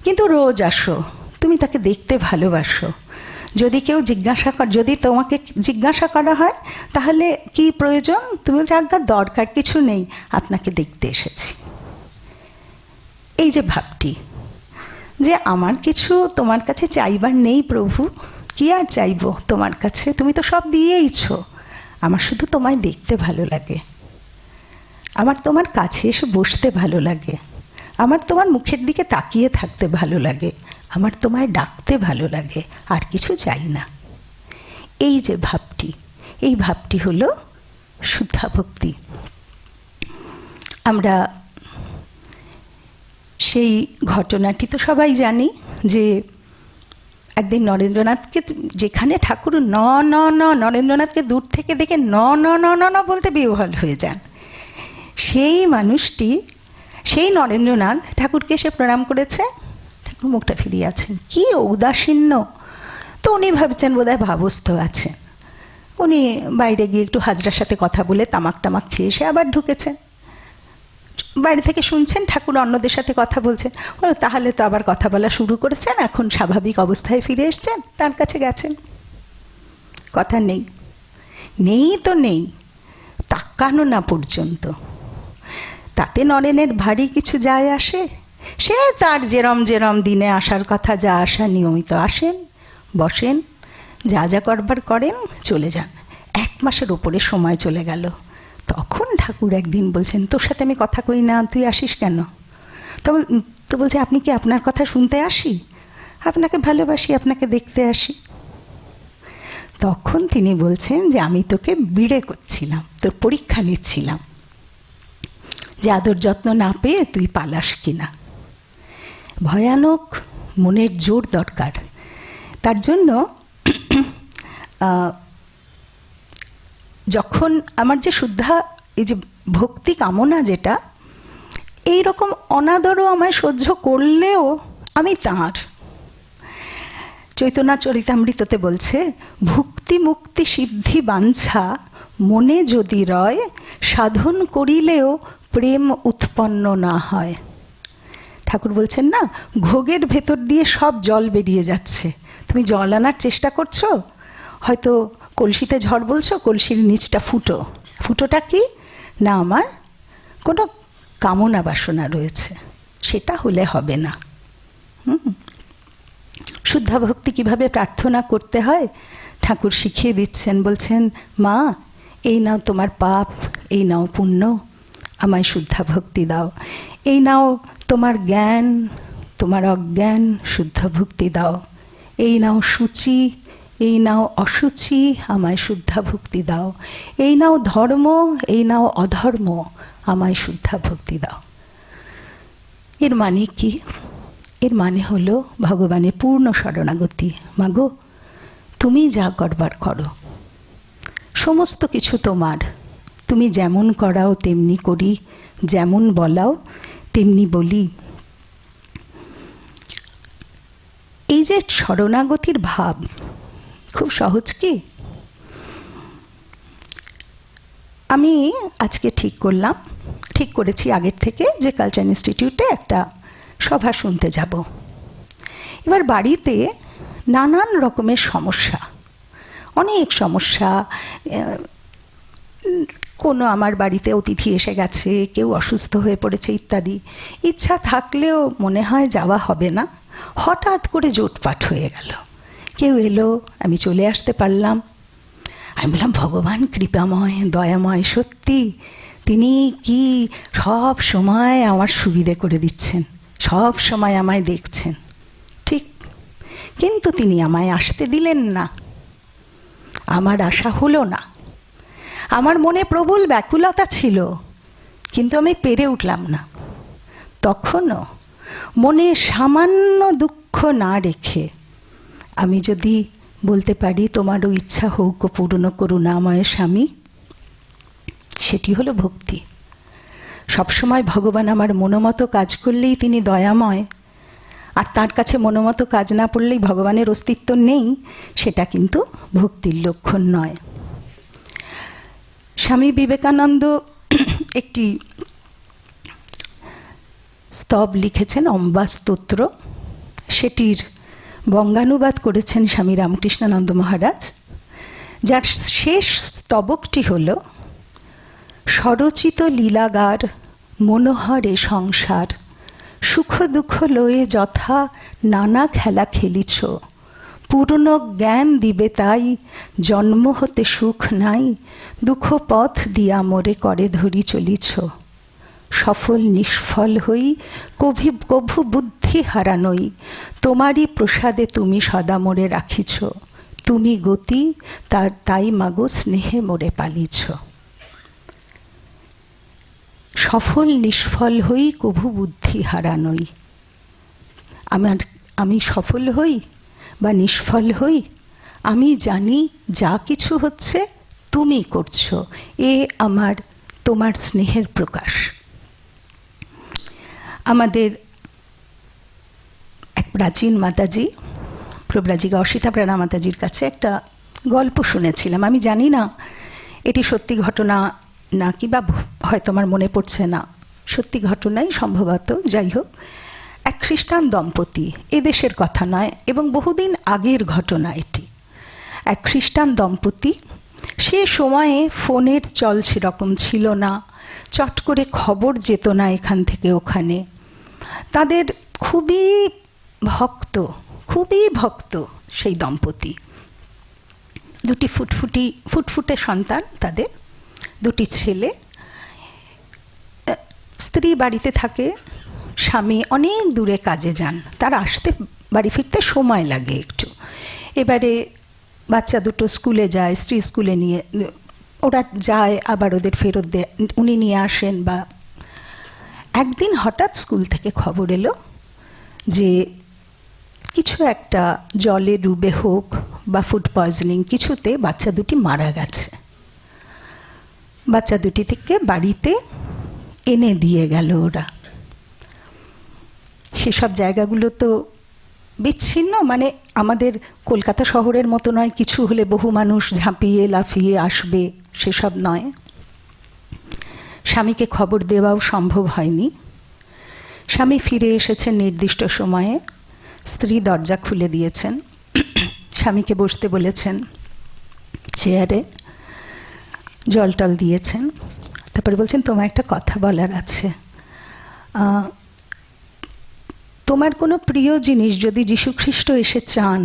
কিন্তু রোজ আসো, তুমি তাকে দেখতে ভালোবাসো। যদি কেউ যদি তোমাকে জিজ্ঞাসা করা হয় তাহলে কি প্রয়োজন, তুমি বলছো আজ্ঞা দরকার কিছু নেই, আপনাকে দেখতে এসেছি। এই যে ভাবটি যে আমার কিছু তোমার কাছে চাইবার নেই প্রভু, কি আর চাইবো তোমার কাছে, তুমি তো সব দিয়েইছো, আমার শুধু তোমায় দেখতে ভালো লাগে, আমার তোমার কাছে এসে বসতে ভালো লাগে, আমার তোমার মুখের দিকে তাকিয়ে থাকতে ভালো লাগে, আমার তোমায় ডাকতে ভালো লাগে, আর কিছু চাই না। এই যে ভাবটি, এই ভাবটি হলো শুদ্ধা ভক্তি। আমরা সেই ঘটনাটি তো সবাই জানি যে একদিন নরেন্দ্রনাথকে, যেখানে ঠাকুর ন ন ন, নরেন্দ্রনাথকে দূর থেকে দেখে ন ন ন ন ন বলতে বিহ্বল হয়ে যান। সেই মানুষটি, সেই নরেন্দ্রনাথ ঠাকুরকে এসে প্রণাম করেছে, ঠাকুর মুখটা ফিরিয়ে আছেন, কি উদাসীন্য। তো উনি ভাবছেন বোধহয় ভাবস্থ আছেন। উনি বাইরে গিয়ে একটু হাজরার সাথে কথা বলে তামাক টামাক খেয়ে এসে আবার ঢুকেছেন। বাইরে থেকে শুনছেন ঠাকুর অন্যদের সাথে কথা বলছেন, তাহলে তো আবার কথা বলা শুরু করেছেন, এখন স্বাভাবিক অবস্থায় ফিরে এসছেন, তার কাছে গেছেন। কথা নেই, নেই তো নেই, তাকানো না পর্যন্ত। তাতে নরেনের ভারী কিছু যায় আসে? সে তার যেরম যেরম দিনে আসার কথা, যা আসা নিয়মিত আসেন, বসেন, যা যা করবার করেন, চলে যান। 1 মাসের ওপরে সময় চলে গেল। তখন ঠাকুর একদিন বলছেন, তোর সাথে আমি কথা কই না, তুই আসিস কেন? তো বলছে, আপনি কি আপনার কথা শুনতে আসি? আপনাকে ভালোবাসি, আপনাকে দেখতে আসি। তখন তিনি বলছেন যে আমি তোকে বিড়ে করছিলাম, তোর পরীক্ষা নিচ্ছিলাম যে আদর যত্ন না পেয়ে তুই পালাস কিনা। ভয়ানক মনের জোর দরকার তার জন্য। যখন আমার যে শুদ্ধা, এই যে ভক্তি কামনা, যেটা এই রকম অনাদরও আমায় সহ্য করলেও আমি তাঁর। চৈতন্য চরিতামৃততে বলছে, ভুক্তি মুক্তি সিদ্ধি বাঞ্ছা মনে যদি রয়, সাধন করিলেও প্রেম উৎপন্ন না হয়। ঠাকুর বলছেন না, ঘোগের ভেতর দিয়ে সব জল বেরিয়ে যাচ্ছে, তুমি জল আনার চেষ্টা করছো, হয়তো কলসিতে ঝড় বলছো, কলসির নিচটা ফুটো। ফুটোটা কি না, আমার কোনো কামনা বাসনা রয়েছে, সেটা হলে হবে না। শুদ্ধা ভক্তি কিভাবে প্রার্থনা করতে হয় ঠাকুর শিখিয়ে দিচ্ছেন। বলছেন, মা এই নাও তোমার পাপ, এই নাও পুণ্য, আমায় শুদ্ধা ভক্তি দাও। এই নাও তোমার জ্ঞান, তোমার অজ্ঞান, শুদ্ধ ভক্তি দাও। এই নাও সূচি, এই নাও অসুচি, আমায় শুদ্ধা ভক্তি দাও। এই নাও ধর্ম, এই নাও অধর্ম, আমায় শুদ্ধা ভক্তি দাও। এর মানে কি? এর মানে হলো ভগবানের পূর্ণ শরণাগতি। মাগো, তুমি যা করবার করো, সমস্ত কিছু তোমার। তুমি যেমন করাও তেমনি করি, যেমন বলাও তেমনি বলি। এই যে শরণাগতির ভাব খুব সহজ কি? আমি আজকে ঠিক করেছি আগের থেকে যে কালচার ইনস্টিটিউটে একটা সভা শুনতে যাব। এবার বাড়িতে নানান রকমের সমস্যা, অনেক সমস্যা। কোনো আমার বাড়িতে অতিথি এসে গেছে, কেউ অসুস্থ হয়ে পড়েছে ইত্যাদি। ইচ্ছা থাকলেও মনে হয় যাওয়া হবে না। হঠাৎ করে জোটপাট হয়ে গেল, কেউ এলো, আমি চলে আসতে পারলাম। আমি বললাম, ভগবান কৃপাময়, দয়াময়, সত্যি তিনি কি সব সময় আমার সুবিধে করে দিচ্ছেন, সব সময় আমায় দেখছেন। ঠিক, কিন্তু তিনি আমায় আসতে দিলেন না। আমার আশা হলো না। আমার মনে প্রবল ব্যাকুলতা ছিল, কিন্তু আমি পেরে উঠলাম না। তখনও মনে সামান্য দুঃখ না রেখে আমি যদি বলতে পারি, তোমারও ইচ্ছা হোক পূর্ণ করুণাময় স্বামী, সেটি হলো ভক্তি। সবসময় ভগবান আমার মনোমতো কাজ করলেই তিনি দয়াময়, আর তার কাছে মনোমতো কাজ না পড়লেই ভগবানের অস্তিত্ব নেই, সেটা কিন্তু ভক্তির লক্ষণ নয়। স্বামী বিবেকানন্দ একটি স্তব লিখেছেন, অম্বা স্তোত্র। সেটির বঙ্গানুবাদ করেছেন স্বামী রামকৃষ্ণানন্দ মহারাজ, যার শেষ স্তবকটি হল, স্বরচিত লীলাগার মনোহরে সংসার, সুখ দুঃখ লয়ে যথা নানা খেলা খেলিছ, পূর্ণ জ্ঞান দিবে তাই জন্ম হতে সুখ নাই, দুঃখ পথ দিয়া মোরে করে ধরি চলিছ, সফল নিষ্ফল হই কভু বুদ্ধি হারানই, তোমারই প্রসাদে তুমি সদা মোরে রাখিছ, তুমি গতি তার তাই মাগো স্নেহে মোরে পালিছ। সফল নিষ্ফল হই কভু বুদ্ধি হারানই। আমি সফল হই বা নিষ্ফল হই, আমি জানি যা কিছু হচ্ছে তুমি করছো, এ আমার তোমার স্নেহের প্রকাশ। আমাদের এক প্রাচীন মাতাজি, প্রব্রাজিকা অসিতা প্রাণা মাতাজির কাছে একটা গল্প শুনেছিলাম। আমি জানি না এটি সত্যি ঘটনা নাকি, বা হয়তো আমার মনে পড়ছে না, সত্যি ঘটনাই সম্ভবত। যাই হোক, এক খ্রিস্টান দম্পতি, এদেশের কথা নয় এবং বহুদিন আগের ঘটনা এটি। এক খ্রিস্টান দম্পতি, সে সময়ে ফোনের চল সেরকম ছিল না, চট করে খবর যেত না এখান থেকে ওখানে। তাদের খুবই ভক্ত সেই দম্পতি। দুটি ফুটফুটে সন্তান তাদের, দুটি ছেলে। স্ত্রী বাড়িতে থাকে, স্বামী অনেক দূরে কাজে যান, তার আসতে বাড়ি ফিরতে সময় লাগে একটু। এবারে বাচ্চা দুটো স্কুলে যায়, স্ত্রী স্কুলে নিয়ে ওরা যায়, আবার ওদের ফেরত দেয়, উনি নিয়ে আসেন। বা একদিন হঠাৎ স্কুল থেকে খবর এলো যে কিছু একটা জলে ডুবে হোক বা ফুড পয়জনিং কিছুতে বাচ্চা দুটি মারা গেছে। বাচ্চা দুটি থেকে বাড়িতে এনে দিয়ে গেল ওরা। সেসব জায়গাগুলো তো বিচ্ছিন্ন, মানে আমাদের কলকাতা শহরের মতো নয়, কিছু হলে বহু মানুষ ঝাঁপিয়ে লাফিয়ে আসবে, সেসব নয়। স্বামীকে খবর দেওয়াও সম্ভব হয়নি। স্বামী ফিরে এসেছেন নির্দিষ্ট সময়ে, স্ত্রী দরজা খুলে দিয়েছেন, স্বামীকে বসতে বলেছেন চেয়ারে, জল টল দিয়েছেন। তারপরে বলছেন, তোমার একটা কথা বলার আছে। তোমার কোনো প্রিয় জিনিস যদি যীশুখ্রিস্ট এসে চান,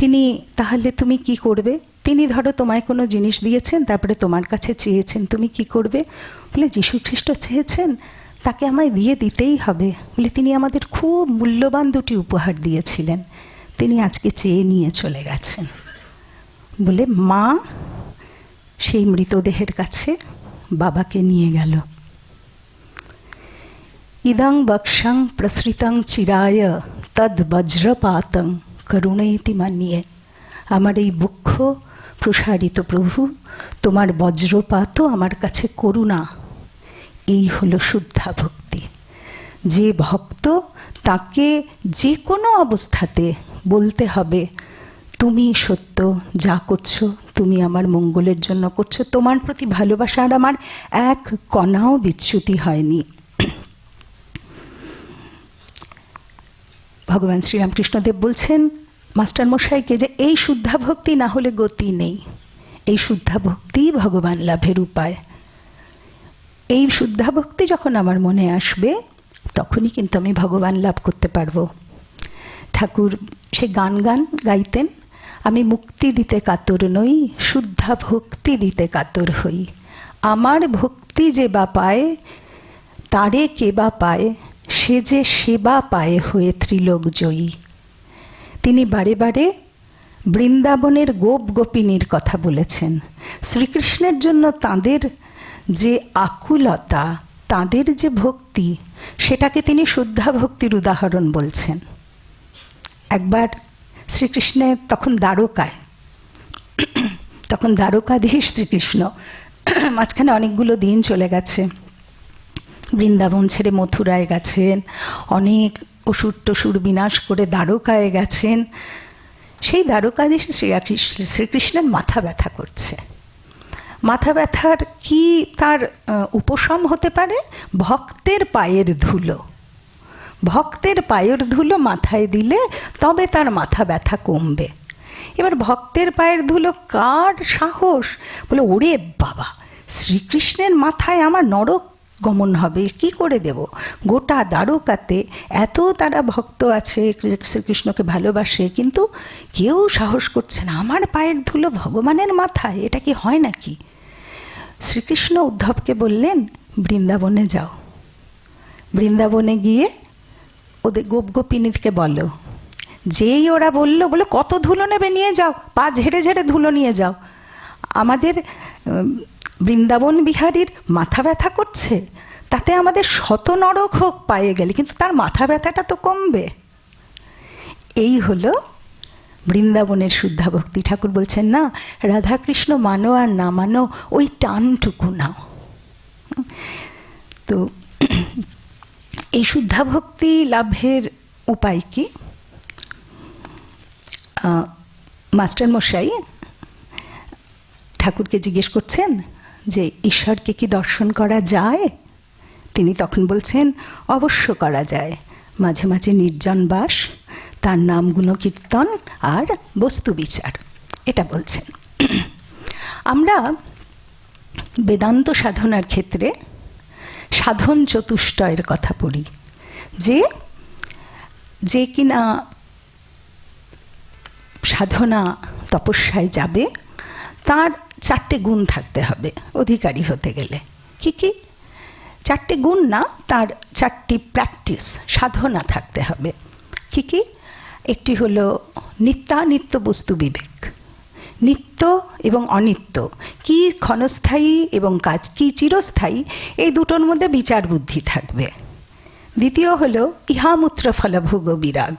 তিনি তাহলে তুমি কি করবে? তিনি ধরো তোমায় কোনো জিনিস দিয়েছেন, তারপরে তোমার কাছে চেয়েছেন, তুমি কি করবে? বলে যীশুখ্রিস্ট চেয়েছেন, তাকে আমায় দিয়ে দিতেই হবে। বলে তিনি আমাদের খুব মূল্যবান দুটি উপহার দিয়েছিলেন, তিনি আজকে চেয়ে নিয়ে চলে গেছেন। বলে মা সেই মৃতদেহের কাছে বাবাকে নিয়ে গেল। ইদং বক্ষং প্রসৃতং চিরায় তদ বজ্রপাতং করুণেতি মানিয়ে। আমার এই বক্ষ প্রসারিত প্রভু, তোমার বজ্রপাতও আমার কাছে করুণা। এই হলো শুদ্ধা ভক্তি। যে ভক্ত, তাকে যে কোনো অবস্থাতে বলতে হবে, তুমি সত্য, যা করছো তুমি আমার মঙ্গলের জন্য করছো, তোমার প্রতি ভালোবাসার আমার এক কণাও বিচ্যুতি হয়নি। ভগবান শ্রীরামকৃষ্ণদেব বলছেন মাস্টারমশাইকে যে এই শুদ্ধা ভক্তি না হলে গতি নেই, এই শুদ্ধা ভক্তি ভগবান লাভের উপায়। এই শুদ্ধা ভক্তি যখন আমার মনে আসবে, তখনই কিন্তু আমি ভগবান লাভ করতে পারবো। ঠাকুর সে গান গাইতেন, আমি মুক্তি দিতে কাতর নই, শুদ্ধা ভক্তি দিতে কাতর হই। আমার ভক্তি যে বা পায়, তারে কে বা পায়, সে যে সেবা পায় হয়ে ত্রিলোক জয়ী। তিনি বারে বারে বৃন্দাবনের গোপ গোপিনীর কথা বলেছেন। শ্রীকৃষ্ণের জন্য তাঁদের যে আকুলতা, তাঁদের যে ভক্তি, সেটাকে তিনি শুদ্ধা ভক্তির উদাহরণ বলছেন। একবার শ্রীকৃষ্ণের তখন দ্বারকাধীশ শ্রীকৃষ্ণ, মাঝখানে অনেকগুলো দিন চলে গেছে, বৃন্দাবন ছেড়ে মথুরায় গেছেন, অনেক অসুর টসুর বিনাশ করে দ্বারকায় গেছেন। সেই দ্বারকাধীশ শ্রীকৃষ্ণের মাথা ব্যথা করছে। মাথা ব্যথার কি তার উপশম হতে পারে? ভক্তের পায়ের ধুলো। ভক্তের পায়ের ধুলো মাথায় দিলে তবে তার মাথা ব্যথা কমবে। এবার ভক্তের পায়ের ধুলো কার সাহস? বলে ওরে বাবা, শ্রীকৃষ্ণের মাথায় আমার নরক গমন হবে, কি করে দেব? গোটা দ্বারকাতে এত তারা ভক্ত আছে, শ্রীকৃষ্ণকে ভালোবাসে, কিন্তু কেউ সাহস করছে না আমার পায়ের ধুলো ভগবানের মাথায়, এটা কি হয় নাকি? শ্রীকৃষ্ণ উদ্ধবকে বললেন বৃন্দাবনে যাও, বৃন্দাবনে গিয়ে ওদের গোপ গোপিনীকে বলো। যেই ওরা বললো, বলে কত ধুলো নেবে, নিয়ে যাও, পা ঝেড়ে ঝেড়ে ধুলো নিয়ে যাও। আমাদের বৃন্দাবন বিহারীর মাথা ব্যথা করছে, তাতে আমাদের শত নরক হোক পায়ে গেলে, কিন্তু তার মাথা ব্যথাটা তো কমবে। এই হলো বৃন্দাবনের শুদ্ধা ভক্তি। ঠাকুর বলছেন না, রাধাকৃষ্ণ মানো আর না মানো, ওই টানটুকু নাও। তো এই শুদ্ধা ভক্তি লাভের উপায় কি? মাস্টারমশাই ঠাকুরকে জিজ্ঞেস করছেন যে ঈশ্বরকে কি দর্শন করা যায়? তিনি তখন বলছেন অবশ্য করা যায়, মাঝে মাঝে নির্জন বাস, তার নাম গুণকীর্তন আর বস্তু বিচার, এটা বলছেন। আমরা বেদান্ত সাধনার ক্ষেত্রে সাধন চতুষ্টয়ের কথা পড়ি, যে কিনা সাধনা তপস্যায় যাবে, তার 4টে গুণ থাকতে হবে অধিকারী হতে গেলে। কি কি? 4টে গুণ না, তার 4টি প্র্যাকটিস, সাধনা থাকতে হবে। কি কি? একটি হলো নিত্যানিত্য বস্তু বিবেক, নিত্য এবং অনিত্য, কি ক্ষণস্থায়ী এবং কাজ কি চিরস্থায়ী, এই দুটোর মধ্যে বিচার বুদ্ধি থাকবে। দ্বিতীয় হলো ইহামূত্র ফলভোগ বিরাগ,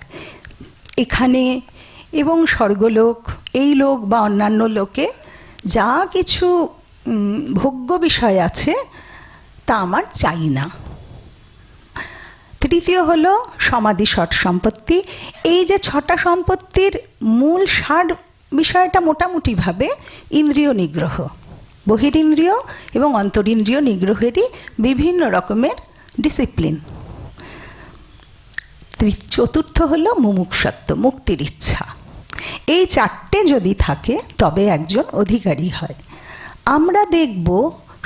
এখানে এবং স্বর্গলোক, এই লোক বা অন্যান্য লোকে যা কিছু ভোগ্য বিষয় আছে তা আমার চাই না। তৃতীয় হলো সমাধি ষট সম্পত্তি। এই যে 6টা সম্পত্তির মূল সার বিষয়টা মোটামুটিভাবে ইন্দ্রিয় নিগ্রহ, বহিরিন্দ্রিয় এবং অন্তরিন্দ্রিয় নিগ্রহেরই বিভিন্ন রকমের ডিসিপ্লিন। চতুর্থ হলো মুমুক্ষুত্ব, মুক্তির ইচ্ছা। এই 4টে যদি থাকে তবে একজন অধিকারী হয়। আমরা দেখব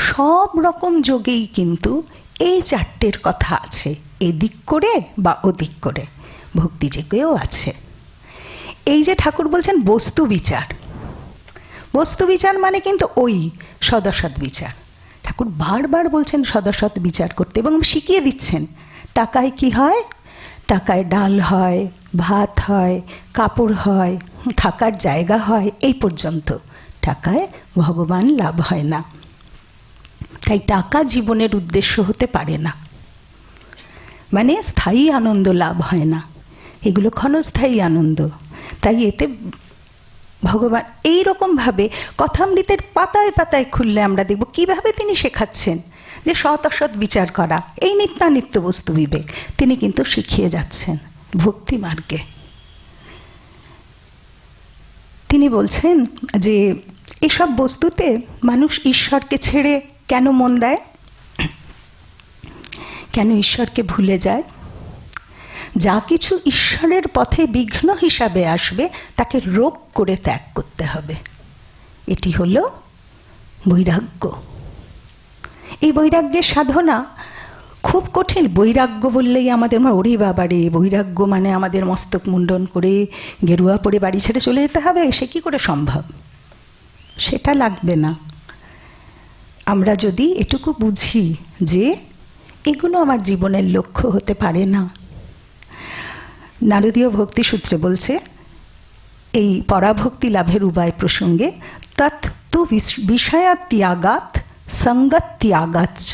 সব রকম যোগেই কিন্তু এই চারটের কথা আছে, এদিক করে বা ওদিক করে, ভক্তিযোগেও আছে। এই যে ঠাকুর বলছেন বস্তু বিচার, বস্তু বিচার মানে কিন্তু ওই সদসৎ বিচার। ঠাকুর বারবার বলছেন সদসৎ বিচার করতে এবং শিখিয়ে দিচ্ছেন টাকায় কি হয়, টাকায় ডাল হয়, ভাত হয়, কাপড় হয়, থাকার জায়গা হয়, এই পর্যন্ত। টাকায় ভগবান লাভ হয় না, তাই টাকা জীবনের উদ্দেশ্য হতে পারে না, মানে স্থায়ী আনন্দ লাভ হয় না, এগুলো ক্ষণস্থায়ী আনন্দ। তাই এতে ভগবান এই রকমভাবে কথামৃতের পাতায় পাতায় খুললে আমরা দেখব কীভাবে তিনি শেখাচ্ছেন যে সৎ অসৎ বিচার করা, এই নিত্যানিত্য বস্তু বিবেক তিনি কিন্তু শিখিয়ে যাচ্ছেন ভক্তি মার্গে। তিনি বলছেন যে এসব বস্তুতে মানুষ ঈশ্বরকে ছেড়ে কেন মন দেয়, কেন ঈশ্বরকে ভুলে যায়। যা কিছু ঈশ্বরের পথে বিঘ্ন হিসাবে আসবে তাকে রোগ করে ত্যাগ করতে হবে, এটি হলো বৈরাগ্য। এই বৈরাগ্যের সাধনা খুব কঠিন। বৈরাগ্য বললেই আমাদের ওরে বাবারে, বৈরাগ্য মানে আমাদের মস্তক মুন্ডন করে গেরুয়া পরে বাড়ি ছেড়ে চলে যেতে হবে, সে কি করে সম্ভব? সেটা লাগবে না। আমরা যদি এটুকু বুঝি যে এগুলো আমার জীবনের লক্ষ্য হতে পারে না। নারদীয় ভক্তি সূত্রে বলছে এই পরাভক্তি লাভের উপায় প্রসঙ্গে, তৎ তু বিষয়াত্যাগাৎ সঙ্গত্যাগাৎ চ,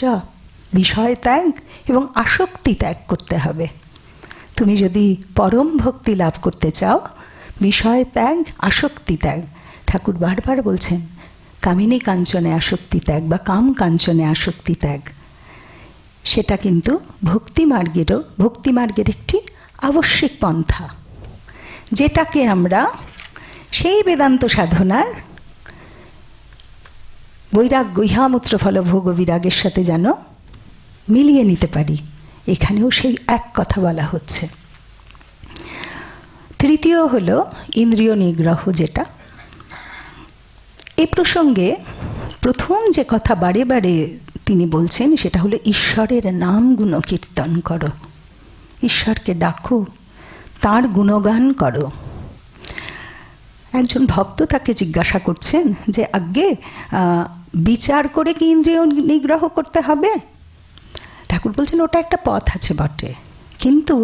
বিষয় ত্যাগ এবং আসক্তি ত্যাগ করতে হবে। তুমি যদি পরম ভক্তি লাভ করতে চাও, বিষয় ত্যাগ, আসক্তি ত্যাগ। ঠাকুর বারবার বলছেন কামিনী কাঞ্চনে আসক্তি ত্যাগ বা কাম কাঞ্চনে আসক্তি ত্যাগ। সেটা কিন্তু ভক্তিমার্গের একটি আবশ্যিক পন্থা, যেটাকে আমরা সেই বেদান্ত সাধনার বৈরাগ্য ইহামূত্র ফল ভোগ বিরাগের সাথে যেন মিলিয়ে নিতে পারি। এখানেও সেই এক কথা বলা হচ্ছে। তৃতীয় হলো ইন্দ্রিয় নিগ্রহ, যেটা এই প্রসঙ্গে প্রথম যে কথা বারে বারে তিনি বলছেন সেটা হলো ঈশ্বরের নাম গুণ কীর্তন করো, ঈশ্বরকে ডাকো, তার গুণগান করো। একজন ভক্ত তাকে জিজ্ঞাসা করছেন যে আজ্ঞে বিচার করে কি ইন্দ্রিয় নিগ্রহ করতে হবে? ঠাকুর বলছেন ওটা একটা পথ আছে বটে, কিন্তু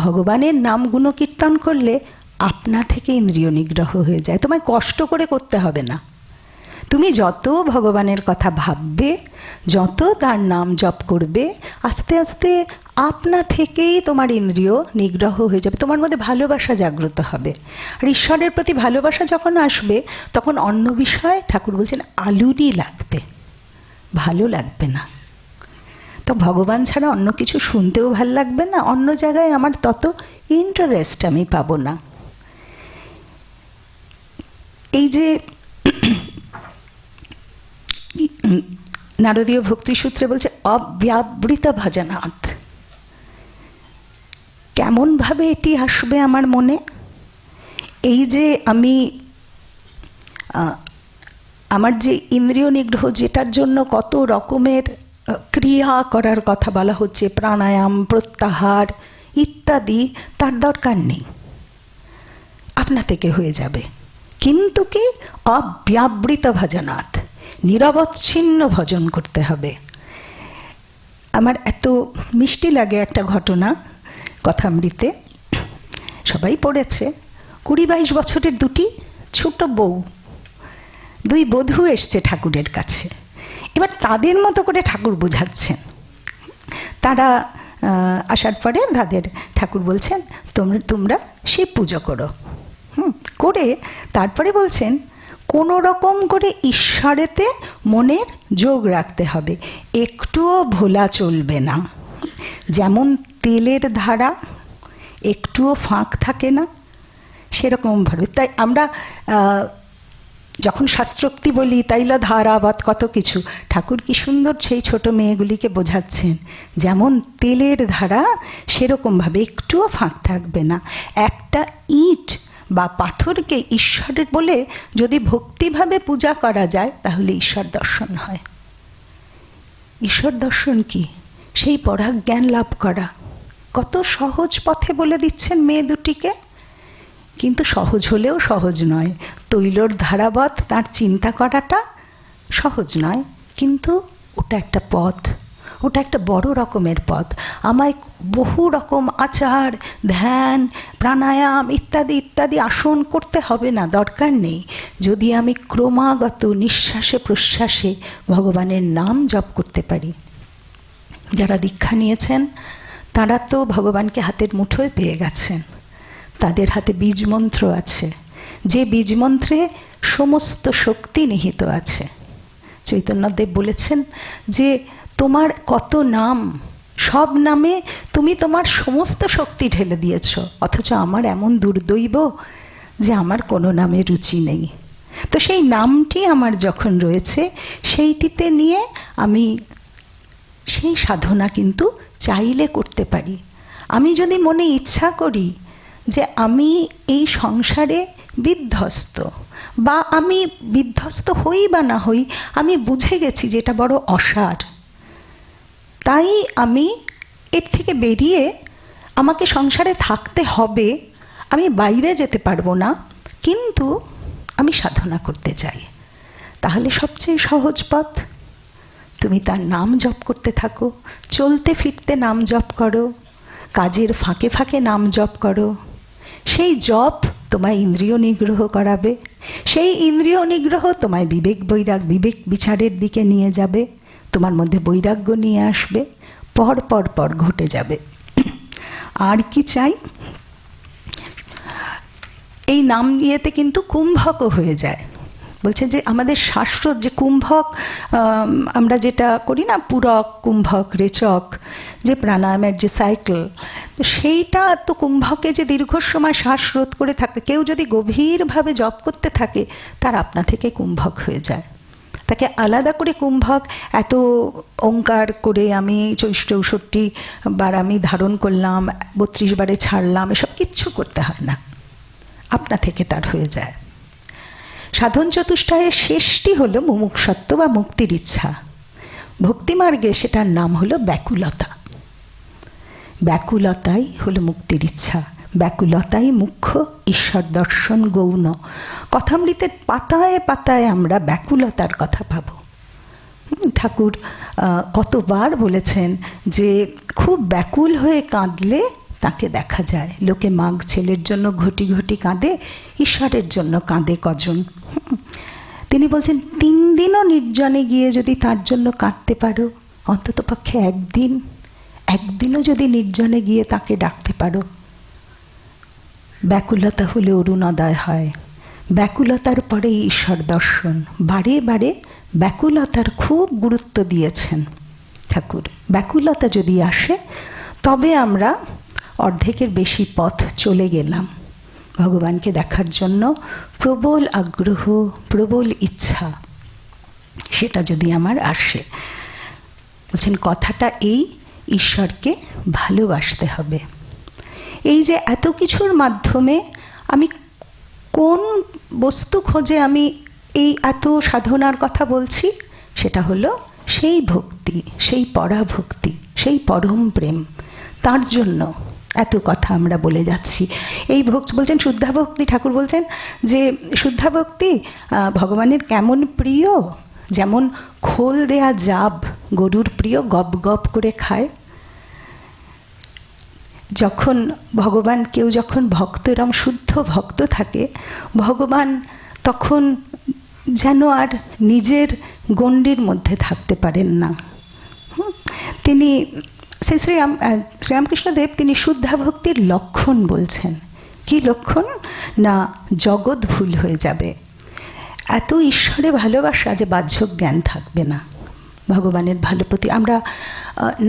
ভগবানের নাম গুণ কীর্তন করলে আপনা থেকে ইন্দ্রিয় নিগ্রহ হয়ে যায়, তোমায় কষ্ট করে করতে হবে না। তুমি যত ভগবানের কথা ভাববে, যত তার নাম জপ করবে, আস্তে আস্তে আপনা থেকেই তোমার ইন্দ্রিয় নিগ্রহ হয়ে যাবে, তোমার মধ্যে ভালোবাসা জাগ্রত হবে। আর ঈশ্বরের প্রতি ভালোবাসা যখন আসবে তখন অন্য বিষয় ঠাকুর বলছেন আলুরই লাগবে, ভালো লাগবে না। তো ভগবান ছাড়া অন্য কিছু শুনতেও ভাল লাগবে না, অন্য জায়গায় আমার তত ইন্টারেস্ট আমি পাবো না। এই যে নারদীয় ভক্তি সূত্রে বলছে অব্যাবৃত ভজনাথ, কেমনভাবে এটি আসবে আমার মনে? এই যে আমি আমার যে ইন্দ্রিয় নিগ্রহ, যেটার জন্য কত রকমের ক্রিয়া করার কথা বলা হচ্ছে, প্রাণায়াম, প্রত্যাহার ইত্যাদি, তার দরকার নেই, আপনা থেকে হয়ে যাবে। কিন্তু কি অব্যাবৃত ভজনাথ, নিরবচ্ছিন্ন ভজন করতে হবে। আমার এত মিষ্টি লাগে একটা ঘটনা কথামৃতে, সবাই পড়েছে। 20-22 বছরের দুটি ছোট বউ, দুই বধূ এসছে ঠাকুরের কাছে। এবার তাদের মতো করে ঠাকুর বোঝাচ্ছেন। তারা আসার পরে তাদের ঠাকুর বলছেন তোমরা শিব পুজো করো, করে তারপরে বলছেন কোনো রকম করে ঈশ্বরেতে মনের যোগ রাখতে হবে, একটুও ভোলা চলবে না। যেমন তেলের ধারা একটুও ফাঁক থাকে না, সেরকমভাবে। তাই আমরা যখন শাস্ত্রোক্তি বলি তাইলা ধারাবাদ কত কিছু, ঠাকুর কি সুন্দর সেই ছোট মেয়েগুলিকে বোঝাচ্ছেন যেমন তেলের ধারা সেরকমভাবে একটুও ফাঁক থাকবে না। একটা ইট বা পাথরকে ঈশ্বরের বলে যদি ভক্তিভাবে পূজা করা যায় তাহলে ঈশ্বর দর্শন হয়। ঈশ্বর দর্শন কি? সেই পড়া জ্ঞান লাভ করা কত সহজ পথে বলে দিচ্ছেন মেয়ে দুটিকে। কিন্তু সহজ হলেও সহজ নয়, তৈলর ধারাবৎ তার চিন্তা করাটা সহজ নয়, কিন্তু ওটা একটা পথ, ওটা একটা বড় রকমের পথ। আমায় বহু রকম আচার, ধ্যান, প্রাণায়াম ইত্যাদি ইত্যাদি আসন করতে হবে না, দরকার নেই। যদি আমি ক্রমাগত নিঃশ্বাসে প্রশ্বাসে ভগবানের নাম জপ করতে পারি। যারা দীক্ষা নিয়েছেন তারা তো ভগবানকে হাতের মুঠোয় পেয়ে গেছেন, তাদের হাতে বীজমন্ত্র আছে, যে বীজমন্ত্রে সমস্ত শক্তি নিহিত আছে। চৈতন্যদেব বলেছেন যে তোমার কত নাম, সব নামে তুমি তোমার সমস্ত শক্তি ঢেলে দিয়েছ, অথচ আমার এমন দুর্দৈব যে আমার কোনো নামে রুচি নেই। তো সেই নামটি আমার যখন রয়েছে, সেইটিতে নিয়ে আমি সেই সাধনা কিন্তু চাইলে করতে পারি। আমি যদি মনে ইচ্ছা করি যে আমি এই সংসারে বিধ্বস্ত, বা আমি বিধ্বস্ত হই বা না হই, আমি বুঝে গেছি যে এটা বড় অসার, তাই আমি এর থেকে বেরিয়ে আমাকে সংসারে থাকতে হবে, আমি বাইরে যেতে পারবো না, কিন্তু আমি সাধনা করতে চাই, তাহলে সবচেয়ে সহজ পথ তুমি তার নাম জপ করতে থাকো, চলতে ফিরতে নাম জপ করো, কাজের ফাঁকে ফাঁকে নাম জপ করো। সেই জপ তোমায় ইন্দ্রিয় নিগ্রহ করাবে, সেই ইন্দ্রিয় নিগ্রহ তোমায় বিবেক বিচারের দিকে নিয়ে যাবে, তোমার মধ্যে বৈরাগ্য নিয়ে আসবে, পর পর পর ঘটে যাবে। আর কি চাই? এই নাম ইয়েতে কিন্তু কুম্ভকও হয়ে যায়। বলছে যে আমাদের শাস্ত্র যে কুম্ভক, আমরা যেটা করি না, পূরক, কুম্ভক, রেচক, যে প্রাণায়ামের যে সাইকেল, তো সেইটা তো কুম্ভকে যে দীর্ঘ সময় শ্বাসরোধ করে থাকে, কেউ যদি গভীরভাবে জপ করতে থাকে তার আপনা থেকে কুম্ভক হয়ে যায়। তাকে আলাদা করে কুম্ভক এত ওঙ্কার করে আমি 64 বার আমি ধারণ করলাম, 32 বারে ছাড়লাম, এসব কিচ্ছু করতে হয় না, আপনা থেকে তার হয়ে যায়। সাধন চতুষ্টয়ের শেষটি হলো মুমুক্ষুত্ব বা মুক্তির ইচ্ছা। ভক্তিমার্গে সেটার নাম হলো ব্যাকুলতা। ব্যাকুলতাই হলো মুক্তির ইচ্ছা, ব্যাকুলতাই মুখ্য, ঈশ্বর দর্শন গৌণ। কথামৃতের পাতায় পাতায় আমরা ব্যাকুলতার কথা পাব। ঠাকুর কতবার বলেছেন যে খুব ব্যাকুল হয়ে কাঁদলে তাকে দেখা যায়। লোকে মাগ ছেলের জন্য ঘটি ঘটি কাঁদে, ঈশ্বরের জন্য কাঁদে কজন। তিনি বলছেন 3 দিনও নির্জনে গিয়ে যদি তার জন্য কাঁদতে পারো, অন্তত পক্ষে একদিনও যদি নির্জনে গিয়ে তাকে ডাকতে পারো। ব্যাকুলতা হলে অরুণোদয় হয়, ব্যাকুলতার পরেই ঈশ্বর দর্শন। বারে বারে ব্যাকুলতার খুব গুরুত্ব দিয়েছেন ঠাকুর। ব্যাকুলতা যদি আসে তবে আমরা অর্ধেকের বেশি পথ চলে গেলাম। ভগবানকে দেখার জন্য প্রবল আগ্রহ, প্রবল ইচ্ছা, সেটা যদি আমার আসে, বলছেন কথাটা এই, ঈশ্বরকে ভালোবাসতে হবে। এই যে এত কিছুর মাধ্যমে আমি কোন বস্তু খোঁজে আমি এই এত সাধনার কথা বলছি, সেটা হলো সেই ভক্তি, সেই পরাভক্তি, সেই পরম প্রেম। তার জন্য এত কথা আমরা বলে যাচ্ছি। এই ভক্তি বলছেন শুদ্ধা ভক্তি, ঠাকুর বলছেন যে শুদ্ধা ভক্তি ভগবানের কেমন প্রিয়, যেমন খোল দেয়া জাব গরুর প্রিয়, গপ গপ করে খায়। যখন ভগবান, কেউ যখন ভক্ত, এরম শুদ্ধ ভক্ত থাকে, ভগবান তখন যেন আর নিজের গণ্ডির মধ্যে থাকতে পারেন না। তিনি শ্রীরামকৃষ্ণদেব তিনি শুদ্ধা ভক্তির লক্ষণ বলছেন। কি লক্ষণ? না জগৎ ভুল হয়ে যাবে, এত ঈশ্বরে ভালোবাসা যে বাহ্য জ্ঞান থাকবে না। ভগবানের ভালো প্রতি আমরা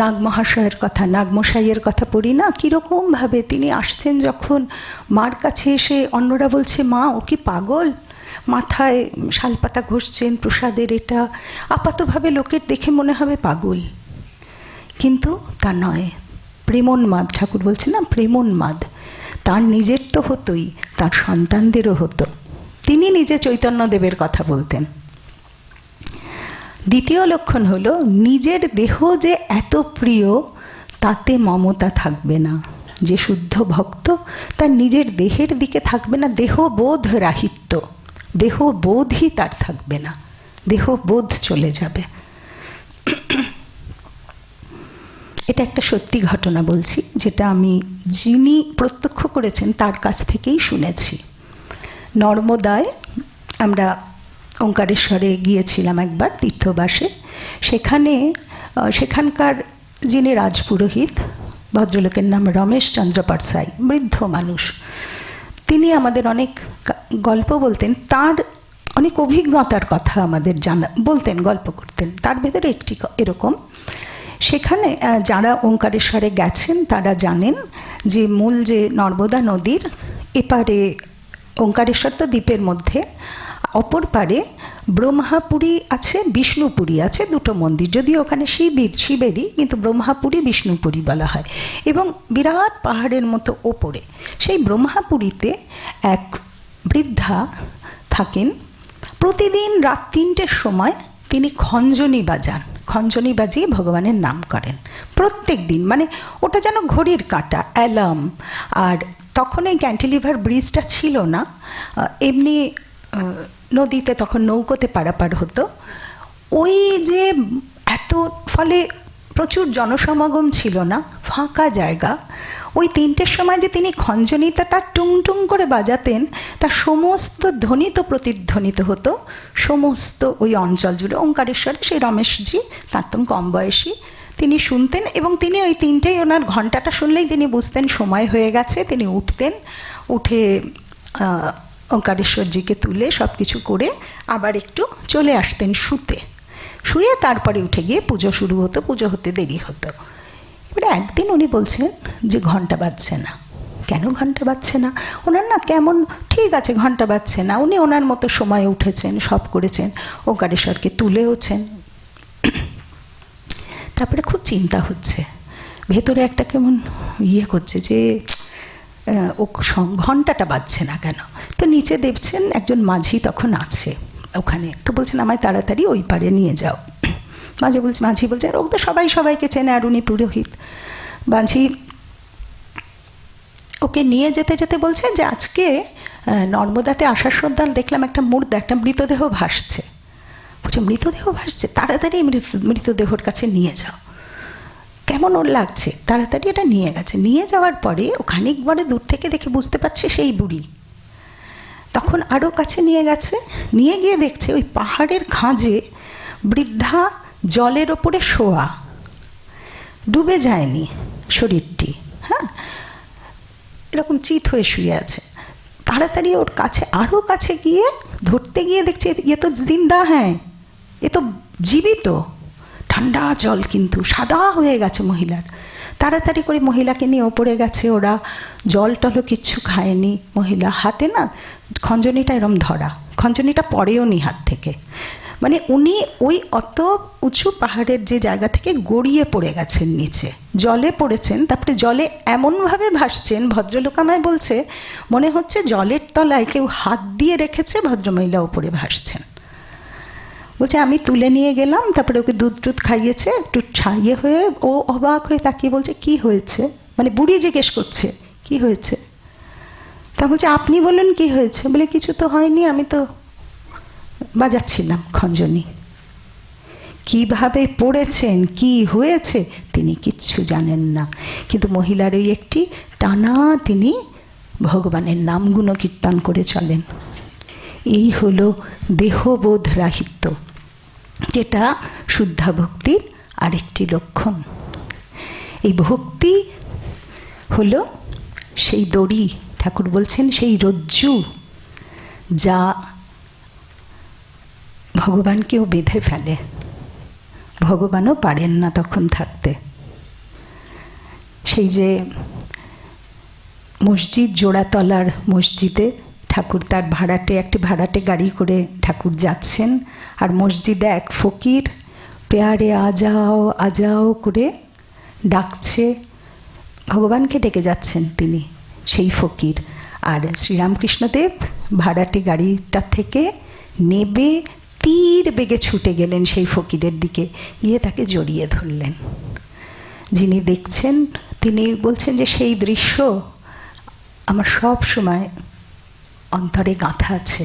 নাগ মহাশয়ের কথা, নাগমশাইয়ের কথা পড়ি না, কীরকমভাবে তিনি আসছেন যখন মার কাছে এসে অন্যরা বলছে মা ও কি পাগল, মাথায় শালপাতা ঘষছেন প্রসাদের, এটা আপাতভাবে লোকের দেখে মনে হবে পাগল, কিন্তু তা নয়। প্রেমোন্মাদ, ঠাকুর বলছেন না, প্রেমোন্মাদ। তার নিজের তো হতোই, তার সন্তানদেরও হতো। তিনি নিজে চৈতন্যদেবের কথা বলতেন। দ্বিতীয় লক্ষণ হলো নিজের দেহ যে এত প্রিয় তাতে মমতা থাকবে না। যে শুদ্ধ ভক্ত তার নিজের দেহের দিকে থাকবে না, দেহবোধ রাহিত্য, দেহবোধই তার থাকবে না, দেহবোধ চলে যাবে। এটা একটা সত্যি ঘটনা বলছি, যেটা আমি যিনি প্রত্যক্ষ করেছেন তার কাছ থেকেই শুনেছি। নর্মদায় আমরা ওঙ্কারেশ্বরে গিয়েছিলাম একবার তীর্থবাসে। সেখানকার যিনি রাজপুরোহিত, ভদ্রলোকের নাম রমেশ চন্দ্র পাটসাই, বৃদ্ধ মানুষ, তিনি আমাদের অনেক গল্প বলতেন। তার অনেক অভিজ্ঞতার কথা আমাদের বলতেন, গল্প করতেন। তার ভেতরে একটি এরকম, সেখানে যারা ওঙ্কারেশ্বরে গেছেন তারা জানেন যে মূল যে নর্মদা নদীর এপারে ওঙ্কারেশ্বর তো দ্বীপের মধ্যে, অপর পারে ব্রহ্মাপুরী আছে, বিষ্ণুপুরী আছে, দুটো মন্দির। যদিও ওখানে শিবেরই, কিন্তু ব্রহ্মাপুরী বিষ্ণুপুরী বলা হয়। এবং বিরাট পাহাড়ের মতো ওপরে সেই ব্রহ্মাপুরীতে এক বৃদ্ধা থাকেন। প্রতিদিন রাত 3টের সময় তিনি খঞ্জনি বাজান, খঞ্জনি বাজিয়ে ভগবানের নাম করেন প্রত্যেক দিন। মানে ওটা যেন ঘড়ির কাঁটা, অ্যালার্ম। আর তখন এই ক্যান্টিলিভার ব্রিজটা ছিল না, এমনি নদীতে তখন নৌকোতে পারাপার হতো। ওই যে এত, ফলে প্রচুর জনসমাগম ছিল না, ফাঁকা জায়গা। ওই 3টের সময় যে তিনি খঞ্জনিতাটা টুং টুং করে বাজাতেন, তার সমস্ত ধ্বনিত প্রতিধ্বনিত হতো সমস্ত ওই অঞ্চল জুড়ে। ওঙ্কারেশ্বরে সেই রমেশজি, তার তো কম বয়সী, তিনি শুনতেন। এবং তিনি ওই 3টেই ওনার ঘন্টাটা শুনলেই তিনি বুঝতেন সময় হয়ে গেছে। তিনি উঠতেন, উঠে ওঙ্কারেশ্বরজিকে তুলে সব কিছু করে আবার একটু চলে আসতেন শুয়ে তারপরে উঠে গিয়ে পুজো শুরু হতো। পুজো হতে দেরি হতো। এবারে একদিন উনি বলছেন যে ঘন্টা বাজছে না। কেন ঘন্টা বাজছে না? ওনার না কেমন, ঠিক আছে ঘন্টা বাজছে না, উনি ওনার মতো সময় উঠেছেন, সব করেছেন, ওঙ্কারেশ্বরকে তুলেওছেন। তারপরে খুব চিন্তা হচ্ছে, ভেতরে একটা কেমন করছে যে ও ঘন্টাটা বাজছে না কেন। তো নিচে দেখছেন একজন মাঝি তখন আছে ওখানে। তো বলছেন আমায় তাড়াতাড়ি ওই পারে নিয়ে যাও। মাঝি বলছেন ও তো সবাইকে চেনে, আর উনি পুরোহিত। মাঝি ওকে নিয়ে যেতে যেতে বলছে যে আজকে নর্মদাতে আসার সন্ধ্যাল দেখলাম একটা মৃতদেহ ভাসছে। বলছে মৃতদেহ ভাসছে, তাড়াতাড়ি মৃতদেহর কাছে নিয়ে যাও। কেমন ওর লাগছে, তাড়াতাড়ি এটা নিয়ে গেছে। নিয়ে যাওয়ার পরে ও খানিক বড় দূর থেকে দেখে বুঝতে পারছে সেই বুড়ি। তখন আরও কাছে নিয়ে গেছে, নিয়ে গিয়ে দেখছে ওই পাহাড়ের খাঁজে বৃদ্ধা জলের ওপরে শোয়া, ডুবে যায়নি শরীরটি, হ্যাঁ, এরকম চিত হয়ে শুয়ে আছে। তাড়াতাড়ি ওর কাছে, আরও কাছে গিয়ে ধরতে গিয়ে দেখছে এ তো জিন্দা, হ্যাঁ এ তো জীবিত। ঠান্ডা জল, কিন্তু সাদা হয়ে গেছে মহিলার। তাড়াতাড়ি করে মহিলাকে নিয়ে ওপরে গেছে ওরা। জল টলও কিচ্ছু খায়নি মহিলা। হাতে না খঞ্জনিটা এরম ধরা, খঞ্জনিটা পড়েও নি হাত থেকে। মানে উনি ওই অত উঁচু পাহাড়ের যে জায়গা থেকে গড়িয়ে পড়ে গেছেন নিচে, জলে পড়েছেন। তারপরে জলে এমনভাবে ভাসছেন, ভদ্রলোক আমায় বলছে মনে হচ্ছে জলের তলায় কেউ হাত দিয়ে রেখেছে, ভদ্রমহিলা ওপরে ভাসছেন। বলছে আমি তুলে নিয়ে গেলাম, তারপরে ওকে দুধ খাইয়েছে, একটু ছাইয়ে হয়ে ও অবাক হয়ে তাকিয়ে বলছে কি হয়েছে, মানে বুড়ি জিজ্ঞেস করছে কি হয়েছে। তা বলছে আপনি বলুন কি হয়েছে। বলে কিছু তো হয়নি, আমি তো বাজাচ্ছিলাম খঞ্জনি। কিভাবে পড়েছেন, কি হয়েছে তিনি কিচ্ছু জানেন না, কিন্তু মহিলার ওই একটি টানা তিনি ভগবানের নাম গুণ কীর্তন করে চলেন। এই হলো দেহবোধ রাহিত্য, যেটা শুদ্ধা ভক্তির আরেকটি লক্ষণ। এই ভক্তি হলো সেই দড়ি, ঠাকুর বলছেন সেই রজ্জু, যা ভগবানকেও বেঁধে ফেলে। ভগবানও পারেন না তখন থাকতে। সেই যে মসজিদ, জোড়াতলার মসজিদে ঠাকুর তার একটি ভাড়াটে গাড়ি করে ঠাকুর যাচ্ছেন, আর মসজিদে এক ফকির পেয়ারে আজাও আজাও করে ডাকছে, ভগবানকে ডেকে যাচ্ছেন তিনি, সেই ফকির। আর শ্রীরামকৃষ্ণদেব ভাড়াটে গাড়িটা থেকে নেবে তীর বেগে ছুটে গেলেন সেই ফকিরের দিকে, গিয়ে তাকে জড়িয়ে ধরলেন। যিনি দেখছেন তিনি বলছেন যে সেই দৃশ্য আমার সব সময় অন্তরে গাঁথা আছে।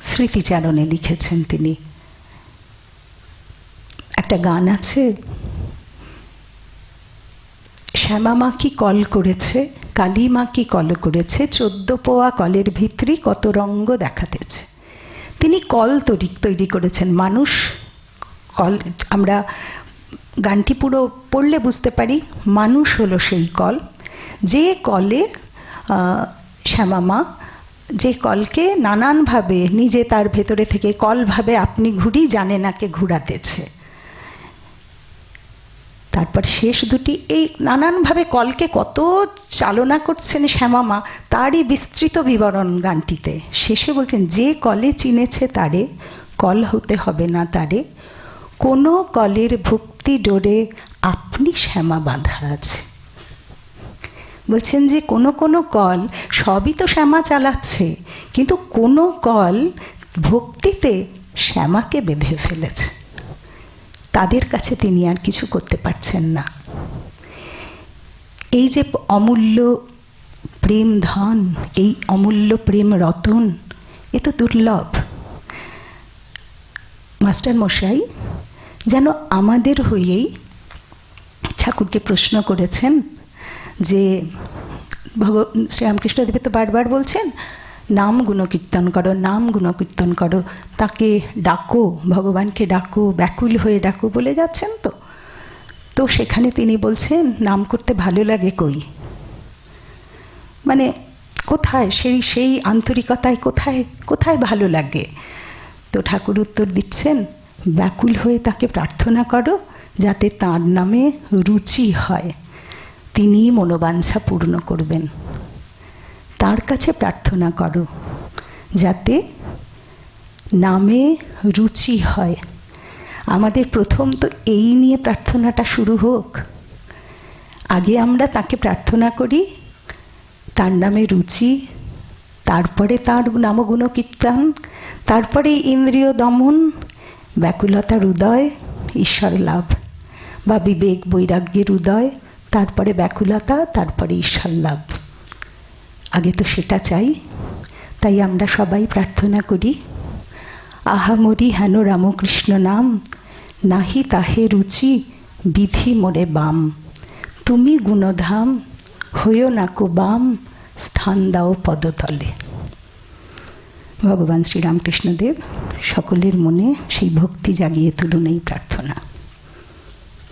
স্মৃতিচারণে লিখেছেন তিনি। একটা গান আছে, শ্যামা মা কি কল করেছে, কালী মা কি কল করেছে, 14 পোয়া কলের ভিতরি কত রঙ্গ দেখাতেছে। তিনি কল তৈরি করেছেন। মানুষ কল, আমরা গানটি পুরো পড়লে বুঝতে পারি মানুষ হলো সেই কল, যে কলে শ্যামা মা, যে কলকে নানানভাবে নিজে তার ভেতরে থেকে কলভাবে আপনি ঘুরি জানে নাকে ঘুরাতেছে। তারপর শেষ দুটি এই নানানভাবে কলকে কত চালনা করছেন শ্যামা মা, তারই বিস্তৃত বিবরণ গানটিতে। শেষে বলছেন, যে কলে চিনেছে তারে, কল হতে হবে না তারে, কোনো কলের ভক্তি ডোরে আপনি শ্যামা বাঁধা আছে। বলছেন যে কোনো কোনো কল, সবই তো শ্যামা চালাচ্ছে, কিন্তু কোনো কল ভক্তিতে শ্যামাকে বেঁধে ফেলেছে, তাদের কাছে তিনি আর কিছু করতে পারছেন না। এই যে অমূল্য প্রেম ধন, এই অমূল্য প্রেম রতন, এ তো দুর্লভ। মাস্টার মশাই যেন আমাদের হয়েই ঠাকুরকে প্রশ্ন করেছেন যে শ্রীরামকৃষ্ণদেব তো বারবার বলছেন নাম গুণকীর্তন করো, নাম গুণকীর্তন করো, তাকে ডাকো, ভগবানকে ডাকো, ব্যাকুল হয়ে ডাকো বলে যাচ্ছেন। তো সেখানে তিনি বলছেন নাম করতে ভালো লাগে কই, মানে কোথায় সেই আন্তরিকতায় কোথায় কোথায় ভালো লাগে। তো ঠাকুর উত্তর দিচ্ছেন, ব্যাকুল হয়ে তাকে প্রার্থনা করো যাতে তাঁর নামে রুচি হয়, তিনিই মনোবাঞ্ছা পূর্ণ করবেন। তার কাছে প্রার্থনা করো যাতে নামে রুচি হয়। আমাদের প্রথম তো এই নিয়ে প্রার্থনাটা শুরু হোক। আগে আমরা তাকে প্রার্থনা করি, তার নামে রুচি, তারপরে তার নামগুণ কীর্তন, তারপরে ইন্দ্রিয় দমন, ব্যাকুলতার উদয়, ঈশ্বর লাভ, বা বিবেক বৈরাগ্যের উদয়, তারপরে ব্যাকুলতা, তারপরে ঈশ্বর লাভ। আগে তো সেটা চাই। তাই আমরা সবাই প্রার্থনা করি, আহামরি হেন রামকৃষ্ণ নাম, নাহি তাহে রুচি বিধি মোরে বাম, তুমি গুণধাম হইও নাকো বাম, স্থান দাও পদতলে। ভগবান শ্রীরামকৃষ্ণদেব সকলের মনে সেই ভক্তি জাগিয়ে তুলুন এই প্রার্থনা।